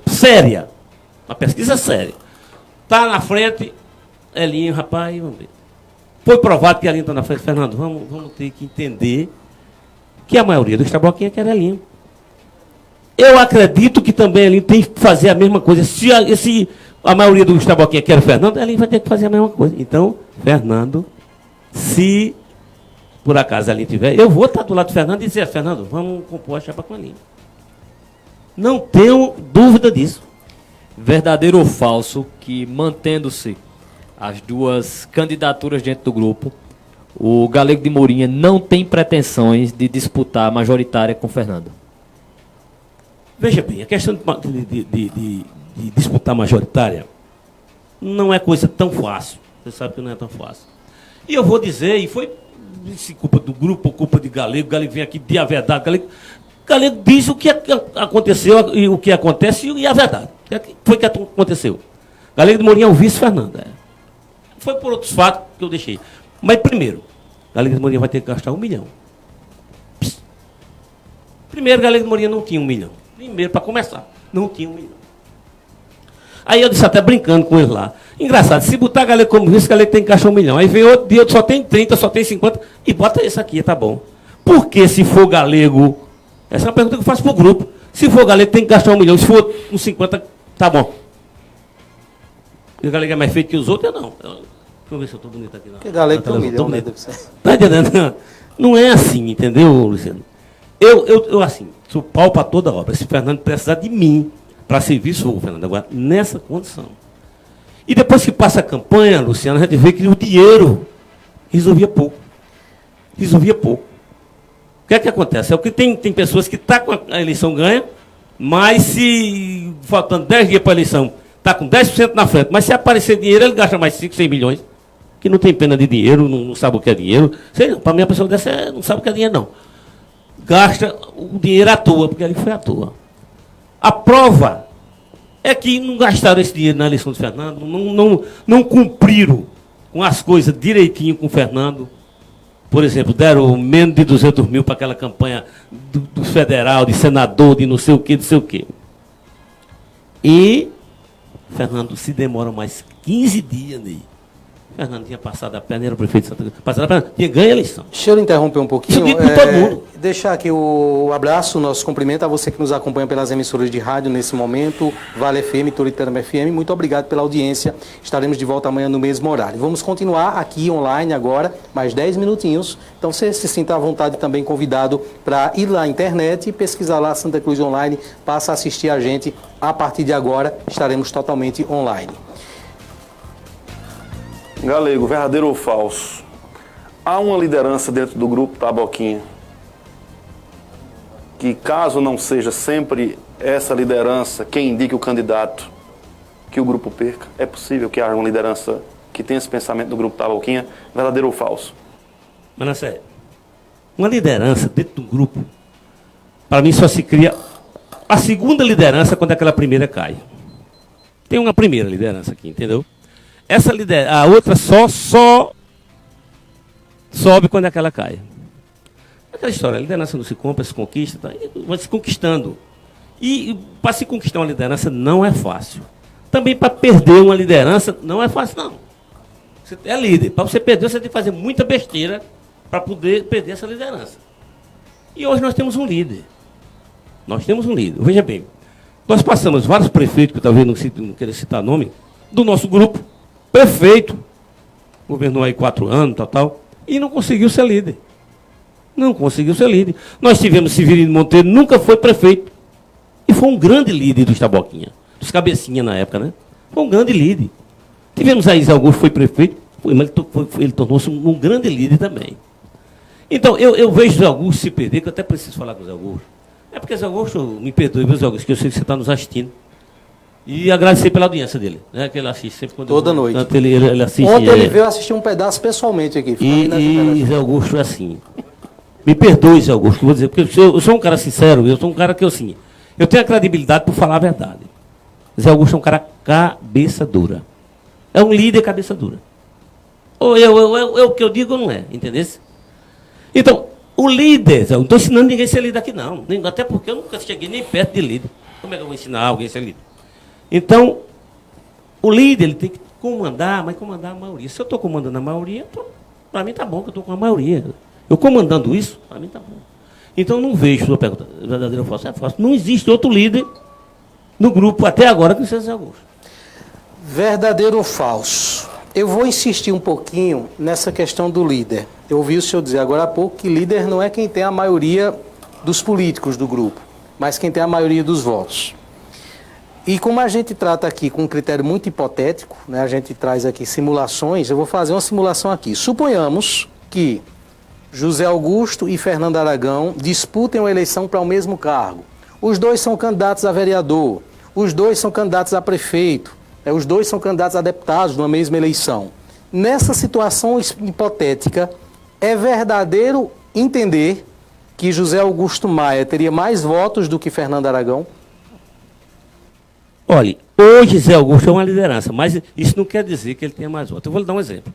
Uma pesquisa séria. Está na frente, Elinho, rapaz, vamos ver. Foi provado que Elinho está na frente. Fernando, vamos ter que entender que a maioria dos taboquinhos quer Elinho. Eu acredito que também Elinho tem que fazer a mesma coisa. Se a maioria dos taboquinhos quer o Fernando, Elinho vai ter que fazer a mesma coisa. Então, Fernando, se por acaso Elinho tiver, eu vou estar do lado do Fernando e dizer, Fernando, vamos compor a chapa com Elinho. Não tenho dúvida disso. Verdadeiro ou falso que, mantendo-se as duas candidaturas dentro do grupo, o Galego de Morinha não tem pretensões de disputar a majoritária com Fernando? Veja bem, a questão de disputar majoritária não é coisa tão fácil. Você sabe que não é tão fácil. E eu vou dizer, e foi culpa do grupo, culpa de Galego, Galego vem aqui de a verdade, Galego diz o que aconteceu e o que acontece e a verdade. Foi o que aconteceu. Galego de Morinha é o vice-Fernando. Foi por outros fatos que eu deixei. Mas primeiro, Galego de Morinha vai ter que gastar 1 milhão. Primeiro, Galego de Morinha não tinha 1 milhão. Primeiro, para começar, não tinha 1 milhão. Aí eu disse até brincando com ele lá. Engraçado, se botar Galego como vice, Galego tem que gastar 1 milhão. Aí vem outro dia, só tem 30, só tem 50, e bota esse aqui, tá bom. Por que se for Galego... Essa é uma pergunta que eu faço para o grupo. Se for Galego, tem que gastar 1 milhão. Se for uns 50, tá bom. E o Galego é mais feito que os outros? Eu não. Deixa eu ver se eu estou bonito aqui. Porque Galego tem 1 milhão, né? Tá entendendo? Não é assim, entendeu, Luciano? Eu assim, sou pau para toda obra. Se o Fernando precisar de mim para serviço, vou, Fernando, agora, nessa condição. E depois que passa a campanha, Luciano, a gente vê que o dinheiro resolvia pouco. Resolvia pouco. O que é que acontece? É o que tem pessoas que estão com a eleição ganha, mas se faltando 10 dias para a eleição, está com 10% na frente, mas se aparecer dinheiro, ele gasta mais 5, 6 milhões, que não tem pena de dinheiro, não sabe o que é dinheiro. Para mim, a pessoa dessa não sabe o que é dinheiro, não. Gasta o dinheiro à toa, porque ali foi à toa. A prova é que não gastaram esse dinheiro na eleição do Fernando, não cumpriram com as coisas direitinho com o Fernando. Por exemplo, deram menos de 200 mil para aquela campanha do federal, de senador, de não sei o quê. E Fernando se demora mais 15 dias, Ney. Fernando tinha passado a perna, era o prefeito de Santa Cruz. Passado a perna, tinha ganho a eleição. Deixa eu interromper um pouquinho. Isso eu digo para todo mundo. Deixar aqui o abraço, o nosso cumprimento a você que nos acompanha pelas emissoras de rádio nesse momento, Vale FM, Toritama FM. Muito obrigado pela audiência. Estaremos de volta amanhã no mesmo horário. Vamos continuar aqui online agora, mais 10 minutinhos. Então você se sinta à vontade também convidado para ir lá na internet e pesquisar lá Santa Cruz Online. Passa a assistir a gente. A partir de agora estaremos totalmente online. Galego, verdadeiro ou falso? Há uma liderança dentro do grupo Taboquinha que, caso não seja sempre essa liderança quem indique o candidato, que o grupo perca? É possível que haja uma liderança que tem esse pensamento do Grupo Taboquinha, verdadeiro ou falso? Manassés, uma liderança dentro do grupo, para mim só se cria a segunda liderança quando aquela primeira cai. Tem uma primeira liderança aqui, entendeu? A outra só sobe quando aquela cai. Aquela história, a liderança não se compra, se conquista, tá? Vai se conquistando. E para se conquistar uma liderança não é fácil. Também para perder uma liderança não é fácil, não. Você é líder. Para você perder, você tem que fazer muita besteira para poder perder essa liderança. E hoje nós temos um líder. Nós temos um líder. Veja bem, nós passamos vários prefeitos, que talvez não queira citar nome, do nosso grupo. Prefeito. Governou aí 4 anos, tal, e não conseguiu ser líder. Não conseguiu ser líder. Nós tivemos Severino Monteiro, nunca foi prefeito. E foi um grande líder dos Taboquinha. Dos Cabecinha na época, né? Foi um grande líder. Tivemos aí Zé Augusto, foi prefeito, mas ele tornou-se um grande líder também. Então, eu vejo Zé Augusto se perder, que eu até preciso falar com o Zé Augusto. É porque Zé Augusto, me perdoe, viu, Zé Augusto, que eu sei que você está nos assistindo. E agradecer pela audiência dele, né? Que ele assiste sempre quando toda noite. Tanto ele assiste. Ontem ele veio assistir um pedaço pessoalmente aqui. E Zé Augusto é assim. Me perdoe, Zé Augusto, vou dizer, porque eu sou um cara sincero, eu sou um cara que assim, eu tenho a credibilidade por falar a verdade. Zé Augusto é um cara cabeça dura. É um líder cabeça dura. Ou o que eu digo ou não é, entendeu? Então, o líder, eu não estou ensinando ninguém a ser líder aqui, não. Até porque eu nunca cheguei nem perto de líder. Como é que eu vou ensinar alguém a ser líder? Então, o líder ele tem que comandar, mas comandar a maioria. Se eu estou comandando a maioria, para mim está bom que eu estou com a maioria. Eu comandando isso, para mim está bom. Então, não vejo, sua pergunta, verdadeiro ou falso? É falso. Não existe outro líder no grupo até agora que não seja Zé Augusto. Verdadeiro ou falso? Eu vou insistir um pouquinho nessa questão do líder. Eu ouvi o senhor dizer agora há pouco que líder não é quem tem a maioria dos políticos do grupo, mas quem tem a maioria dos votos. E como a gente trata aqui com um critério muito hipotético, né, a gente traz aqui simulações, eu vou fazer uma simulação aqui. Suponhamos que José Augusto e Fernando Aragão disputem uma eleição para o mesmo cargo. Os dois são candidatos a vereador, os dois são candidatos a prefeito, os dois são candidatos a deputados numa mesma eleição. Nessa situação hipotética, é verdadeiro entender que José Augusto Maia teria mais votos do que Fernando Aragão? Olha, hoje Zé Augusto é uma liderança, mas isso não quer dizer que ele tenha mais votos. Eu vou lhe dar um exemplo.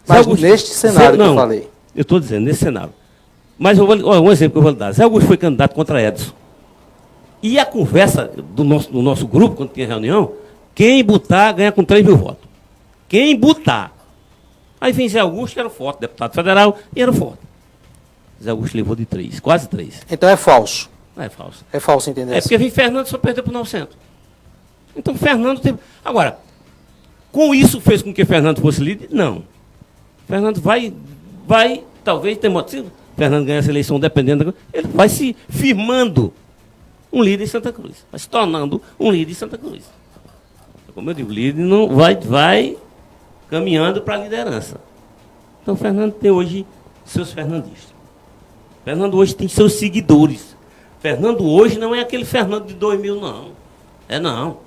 Mas Augusto, neste cenário que eu falei. Eu estou dizendo, nesse cenário. Mas um exemplo que eu vou lhe dar. Zé Augusto foi candidato contra Edson. E a conversa do nosso grupo, quando tinha reunião, quem botar ganha com 3 mil votos. Quem botar. Aí vem Zé Augusto, que era forte, deputado federal, e era forte. Zé Augusto levou de 3, quase 3. Então é falso. Não é falso. É falso, entendeu? É porque vem Fernando só perdeu por 900. Então Fernando teve... Agora, com isso fez com que Fernando fosse líder? Não. Fernando vai talvez ter motivo. Fernando ganha essa eleição dependendo, ele vai se firmando um líder em Santa Cruz. Vai se tornando um líder em Santa Cruz. Como eu digo, o líder não vai caminhando para a liderança. Então Fernando tem hoje seus fernandistas. Fernando hoje tem seus seguidores. Fernando hoje não é aquele Fernando de 2000, não. Não.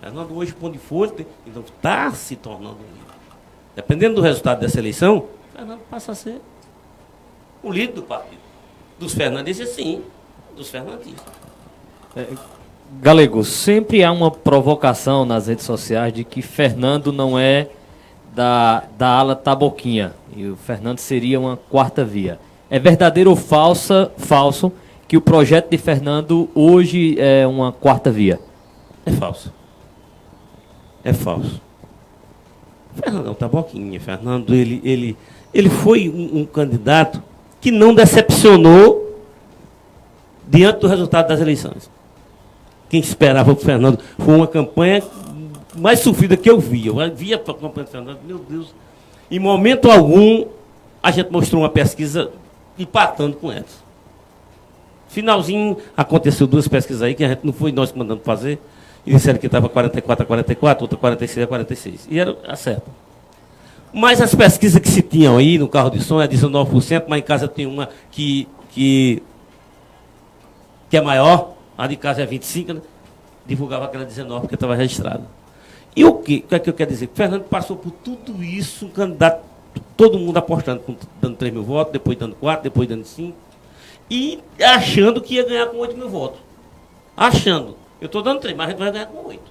Fernando hoje, por onde for, então está se tornando um líder. Dependendo do resultado dessa eleição, Fernando passa a ser o líder do partido. Dos fernandistas, sim. Dos fernandistas. Galego, sempre há uma provocação nas redes sociais de que Fernando não é da ala Taboquinha. E o Fernando seria uma quarta via. É verdadeiro ou falso que o projeto de Fernando hoje é uma quarta via? É falso. É falso. Fernando é um Taboquinha. Fernando, ele foi um candidato que não decepcionou diante do resultado das eleições. Quem esperava o Fernando foi uma campanha mais sofrida que eu via. Eu via a campanha do Fernando, meu Deus. Em momento algum, a gente mostrou uma pesquisa empatando com Edson. Finalzinho, aconteceu 2 pesquisas aí, que a gente não foi nós que mandamos fazer. E disseram que estava 44-44, outra 46-46. E era a certa. Mas as pesquisas que se tinham aí no carro de som é 19%, mas em casa tem uma que é maior, a de casa é 25%, né? Divulgava aquela 19% porque estava registrada. E o que é que eu quero dizer? O Fernando passou por tudo isso, um candidato, todo mundo apostando, dando 3 mil votos, depois dando 4, depois dando 5, e achando que ia ganhar com 8 mil votos. Achando. Eu estou dando 3, mas a gente vai ganhar com 8.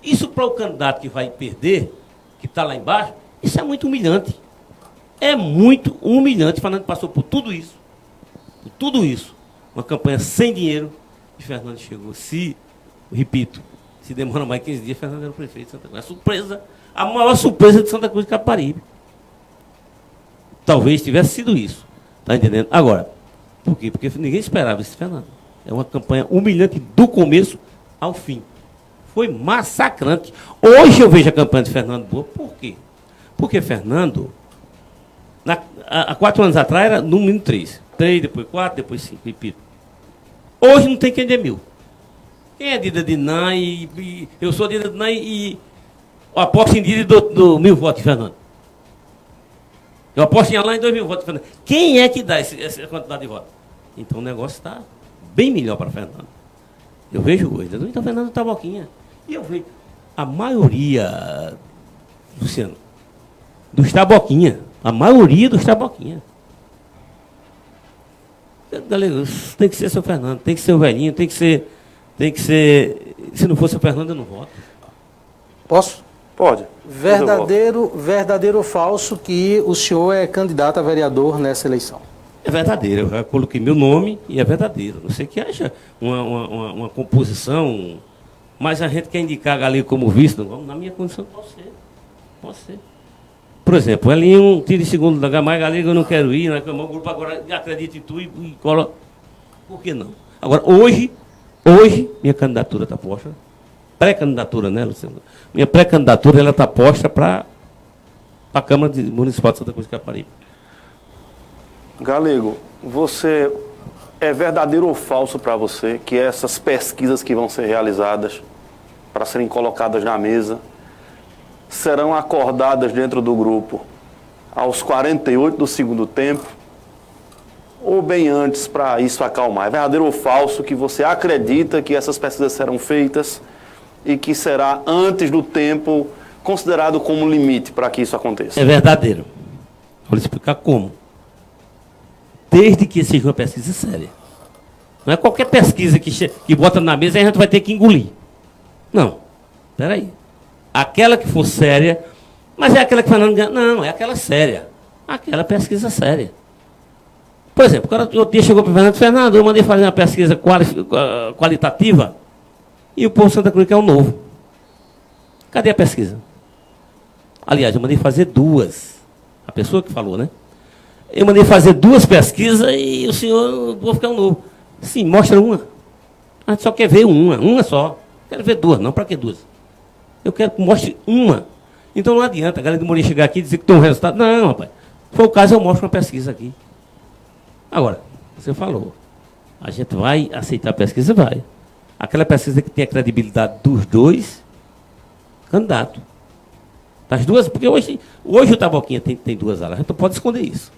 Isso para o candidato que vai perder, que está lá embaixo, isso é muito humilhante. É muito humilhante. Fernando passou por tudo isso. Por tudo isso. Uma campanha sem dinheiro. E Fernando chegou. Repito, se demora mais 15 dias, Fernando era o prefeito de Santa Cruz. A maior surpresa de Santa Cruz de Caparibe. Talvez tivesse sido isso. Está entendendo? Agora, por quê? Porque ninguém esperava esse Fernando. É uma campanha humilhante do começo ao fim. Foi massacrante. Hoje eu vejo a campanha de Fernando boa. Por quê? Porque Fernando, há 4 anos atrás, era no mínimo 3. 3, depois 4, depois 5, repito. Hoje não tem quem dê 1000. Quem é Dida Dinan e eu sou Dida Dinan e aposto em Dida do 1000 votos de Fernando. Eu aposto em Alain em 2 mil votos de Fernando. Quem é que dá essa quantidade de votos? Então o negócio está bem melhor para Fernando. Eu vejo hoje. Então Fernando está boquinha. E eu vejo a maioria, Luciano, dos Taboquinha. A maioria dos Taboquinha. Galera, tem que ser seu Fernando, tem que ser o velhinho, tem que ser. Se não fosse o Fernando, eu não voto. Posso? Pode. Verdadeiro ou falso que o senhor é candidato a vereador nessa eleição? É verdadeiro. Eu já coloquei meu nome e é verdadeiro. Não sei que acha uma composição, mas a gente quer indicar a Galego como vice. Na minha condição, pode ser. Por exemplo, Elinho tira em segundo lugar, mas Galego eu não quero ir, né? O grupo agora acredita em tu e cola. Por que não? Agora, hoje, minha candidatura está posta. Pré-candidatura, né, Luciano? Minha pré-candidatura ela está posta para a Câmara Municipal de Santa Cruz de Caparibe. Galego, você é verdadeiro ou falso para você que essas pesquisas que vão ser realizadas para serem colocadas na mesa serão acordadas dentro do grupo aos 48 do segundo tempo ou bem antes para isso acalmar? É verdadeiro ou falso que você acredita que essas pesquisas serão feitas e que será antes do tempo considerado como limite para que isso aconteça? É verdadeiro. Vou lhe explicar como. Desde que seja uma pesquisa séria. Não é qualquer pesquisa que bota na mesa e a gente vai ter que engolir. Não. Espera aí. Aquela que for séria, mas é aquela que Fernando ganha. Não, é aquela séria. Aquela pesquisa séria. Por exemplo, o cara outro dia chegou para o Fernando, eu mandei fazer uma pesquisa qualitativa e o povo de Santa Cruz quer um novo. Cadê a pesquisa? Aliás, eu mandei fazer 2. A pessoa que falou, né? Eu mandei fazer 2 pesquisas e o senhor, vou ficar um novo. Sim, mostra uma. A gente só quer ver uma só. Quero ver 2, não, para que 2? Eu quero que mostre uma. Então não adianta a galera de Morinha chegar aqui e dizer que tem um resultado. Não, rapaz. Se for o caso, eu mostro uma pesquisa aqui. Agora, você falou, a gente vai aceitar a pesquisa? Vai. Aquela pesquisa que tem a credibilidade dos 2 candidatos. Das 2, porque hoje o Taboquinha tem 2 alas, a gente não pode esconder isso.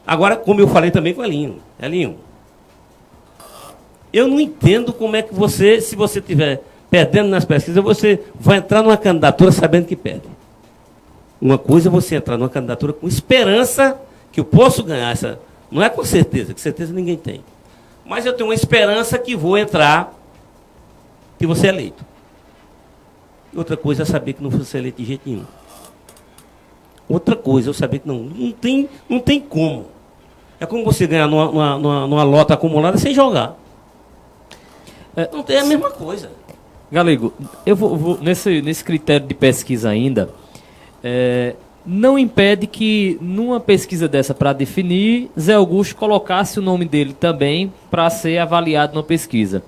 Agora, como eu falei também com o Elinho. Elinho, eu não entendo como é que você, se você estiver perdendo nas pesquisas, você vai entrar numa candidatura sabendo que perde. Uma coisa é você entrar numa candidatura com esperança que eu posso ganhar essa. Não é com certeza, que certeza ninguém tem. Mas eu tenho uma esperança que vou entrar, que vou ser eleito. Outra coisa é saber que não vou ser eleito de jeito nenhum. Outra coisa é eu saber que não tem como. É como você ganhar numa lota acumulada sem jogar. Não tem a mesma coisa. Galego, eu vou nesse critério de pesquisa ainda, não impede que numa pesquisa dessa para definir, Zé Augusto colocasse o nome dele também para ser avaliado na pesquisa.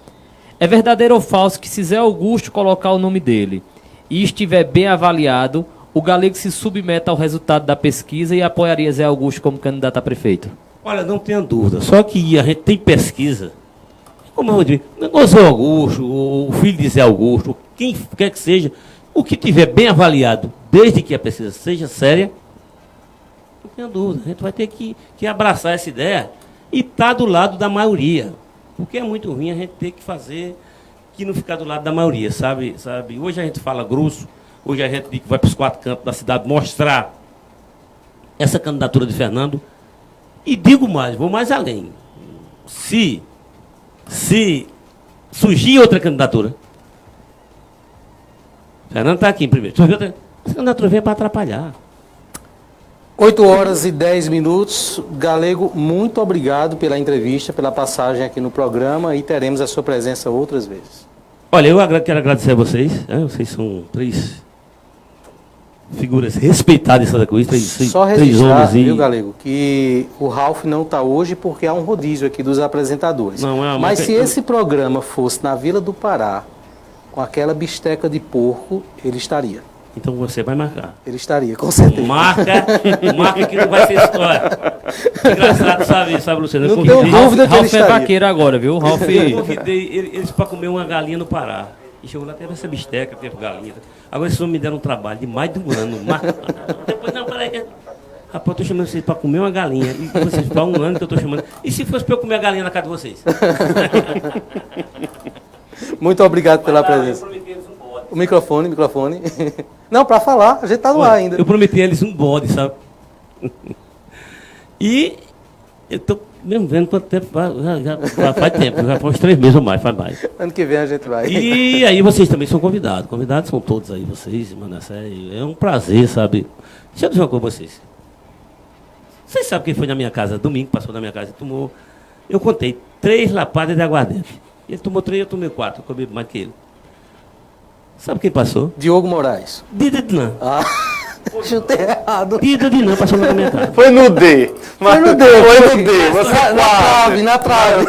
É verdadeiro ou falso que se Zé Augusto colocar o nome dele e estiver bem avaliado, o Galego se submete ao resultado da pesquisa e apoiaria Zé Augusto como candidato a prefeito? Olha, não tenha dúvida. Só que a gente tem pesquisa. Como eu vou dizer, o Zé Augusto, o filho de Zé Augusto, quem quer que seja, o que tiver bem avaliado, desde que a pesquisa seja séria, não tenha dúvida. A gente vai ter que abraçar essa ideia e estar do lado da maioria. Porque é muito ruim a gente ter que fazer que não ficar do lado da maioria, sabe? Hoje a gente fala grosso, hoje a gente vai para os 4 cantos da cidade mostrar essa candidatura de Fernando. E digo mais, vou mais além. Se surgir outra candidatura, Fernando está aqui em primeiro. Essa candidatura veio para atrapalhar. 8h10. Galego, muito obrigado pela entrevista, pela passagem aqui no programa e teremos a sua presença outras vezes. Olha, eu quero agradecer a vocês. Vocês são 3 figuras respeitadas em Santa Cruz. Só registrar, viu, Galego, que o Ralf não está hoje porque há um rodízio aqui dos apresentadores. Mas se esse programa fosse na Vila do Pará, com aquela bisteca de porco, ele estaria. Então você vai marcar. Ele estaria, com certeza. Marca que não vai ser história. Engraçado, sabe, Luciano? Não tenho dúvida que ele Ralf é vaqueiro agora, viu? Eu convidei eles para comer uma galinha no Pará. E chegou lá, teve essa bisteca, teve galinha. Agora esses homens me deram um trabalho de mais de um ano. Depois, não, peraí. Rapaz, eu estou chamando vocês para comer uma galinha. E vocês, para um ano que eu estou chamando. E se fosse para eu comer a galinha na casa de vocês? Muito obrigado pela presença. O microfone. Não, para falar, a gente está no ar ainda. Eu prometi a eles um bode, sabe? E eu estou mesmo vendo quanto tempo já faz tempo, já faz 3 meses ou mais, faz mais. Ano que vem a gente vai. E aí vocês também são convidados. Convidados são todos aí, vocês, Manassé. É um prazer, sabe? Deixa eu dizer uma coisa para vocês. Vocês sabem quem foi na minha casa, domingo, passou na minha casa e tomou. Eu contei 3 lapadas de aguardente. Ele tomou 3, eu tomei 4, eu comi mais que ele. Sabe quem passou? Diogo Moraes. Dida Dinan. Chutei errado. Dida Dinan passou na minha casa. Foi no D. Foi no D. Na trave.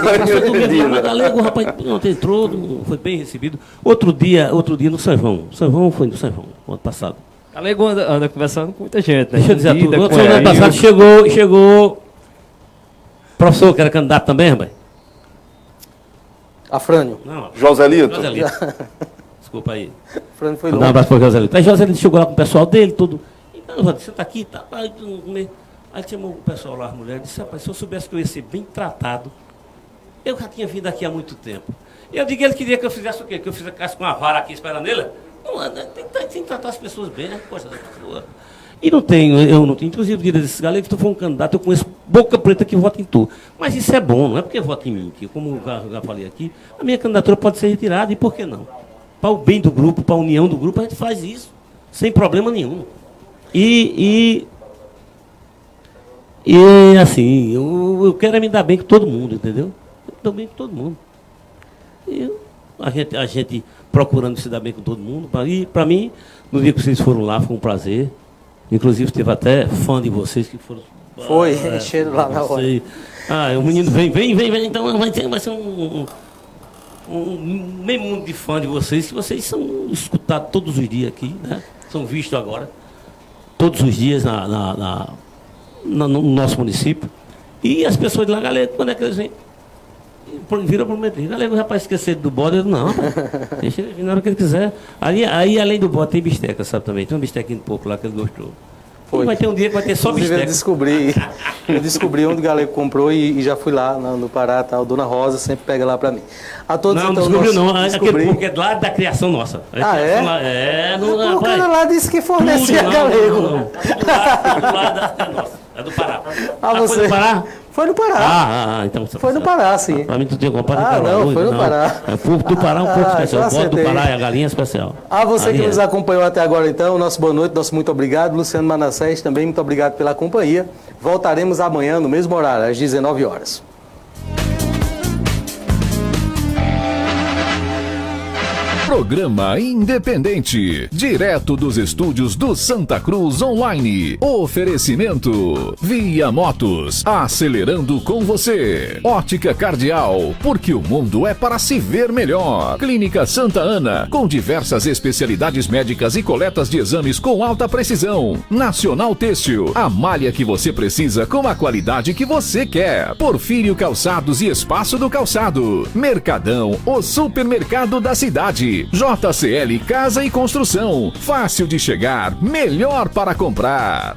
Galego, rapaz, ontem entrou, foi bem recebido. Outro dia no São João. São João foi no São João, no ano passado. Galego anda conversando com muita gente, né? Deixa eu dizer tudo. No ano passado chegou professor que era candidato também, rapaz. Afrânio. Não. Joselito. Desculpa aí. Afrânio foi longe. Um abraço para o Joselito. Aí Joselito chegou lá com o pessoal dele, tudo. Então, você está aqui, tá? Aí chamou o pessoal lá, as mulheres, disse, rapaz, se eu soubesse que eu ia ser bem tratado, eu já tinha vindo aqui há muito tempo. E eu digo, ele queria que eu fizesse o quê? Que eu ficasse com uma vara aqui esperando ele? Não, tem que tratar as pessoas bem, né? Poxa, e eu não tenho, inclusive, diria desses galegos, se tu for um candidato, eu conheço boca preta que vota em tu. Mas isso é bom, não é porque vota em mim, que como eu já falei aqui, a minha candidatura pode ser retirada, e por que não? Para o bem do grupo, para a união do grupo, a gente faz isso, sem problema nenhum. E assim, eu quero me dar bem com todo mundo, entendeu? Eu me dou bem com todo mundo. E a gente procurando se dar bem com todo mundo. E para mim, no dia que vocês foram lá, foi um prazer. Inclusive, teve até fã de vocês que foram... Foi, encheram lá na hora. O menino vem, então vai ser um meio mundo de fã de vocês, que vocês são escutados todos os dias aqui, né? São vistos agora, todos os dias no nosso município. E as pessoas de lá, galera, quando é que eles vêm? Vira para o meu filho, galera, o rapaz esquecer do bode, não, deixa ele vir na hora que ele quiser. Aí além do bode, tem bisteca, sabe também? Tem um bistequinho de pouco lá que ele gostou. E vai ter um dia que vai ter só bisteca. Eu descobri onde o Galego comprou e já fui lá no Pará, tal. Dona Rosa sempre pega lá para mim. A todos, não, então, descobriu não, aquele pouco é lá da criação nossa. O cara lá disse que fornecia Galego. Não. Do lado é nossa, é do Pará. Foi no Pará? Foi no Pará. Então foi no Pará, sim. Para mim tu tinha comprado no Pará. Não, foi no Pará. Do Pará um pouco especial. O bode do Pará é a galinha especial. Você que nos acompanhou até agora, então, nosso boa noite, nosso muito obrigado. Luciano Manassés também, muito obrigado pela companhia. Voltaremos amanhã no mesmo horário, às 19 horas. Programa Independente, direto dos estúdios do Santa Cruz Online. Oferecimento Via Motos, acelerando com você. Ótica Cardial, porque o mundo é para se ver melhor. Clínica Santa Ana, com diversas especialidades médicas e coletas de exames com alta precisão. Nacional Têxtil, a malha que você precisa com a qualidade que você quer. Porfírio Calçados e Espaço do Calçado. Mercadão, o supermercado da cidade. JCL Casa e Construção. Fácil de chegar, melhor para comprar.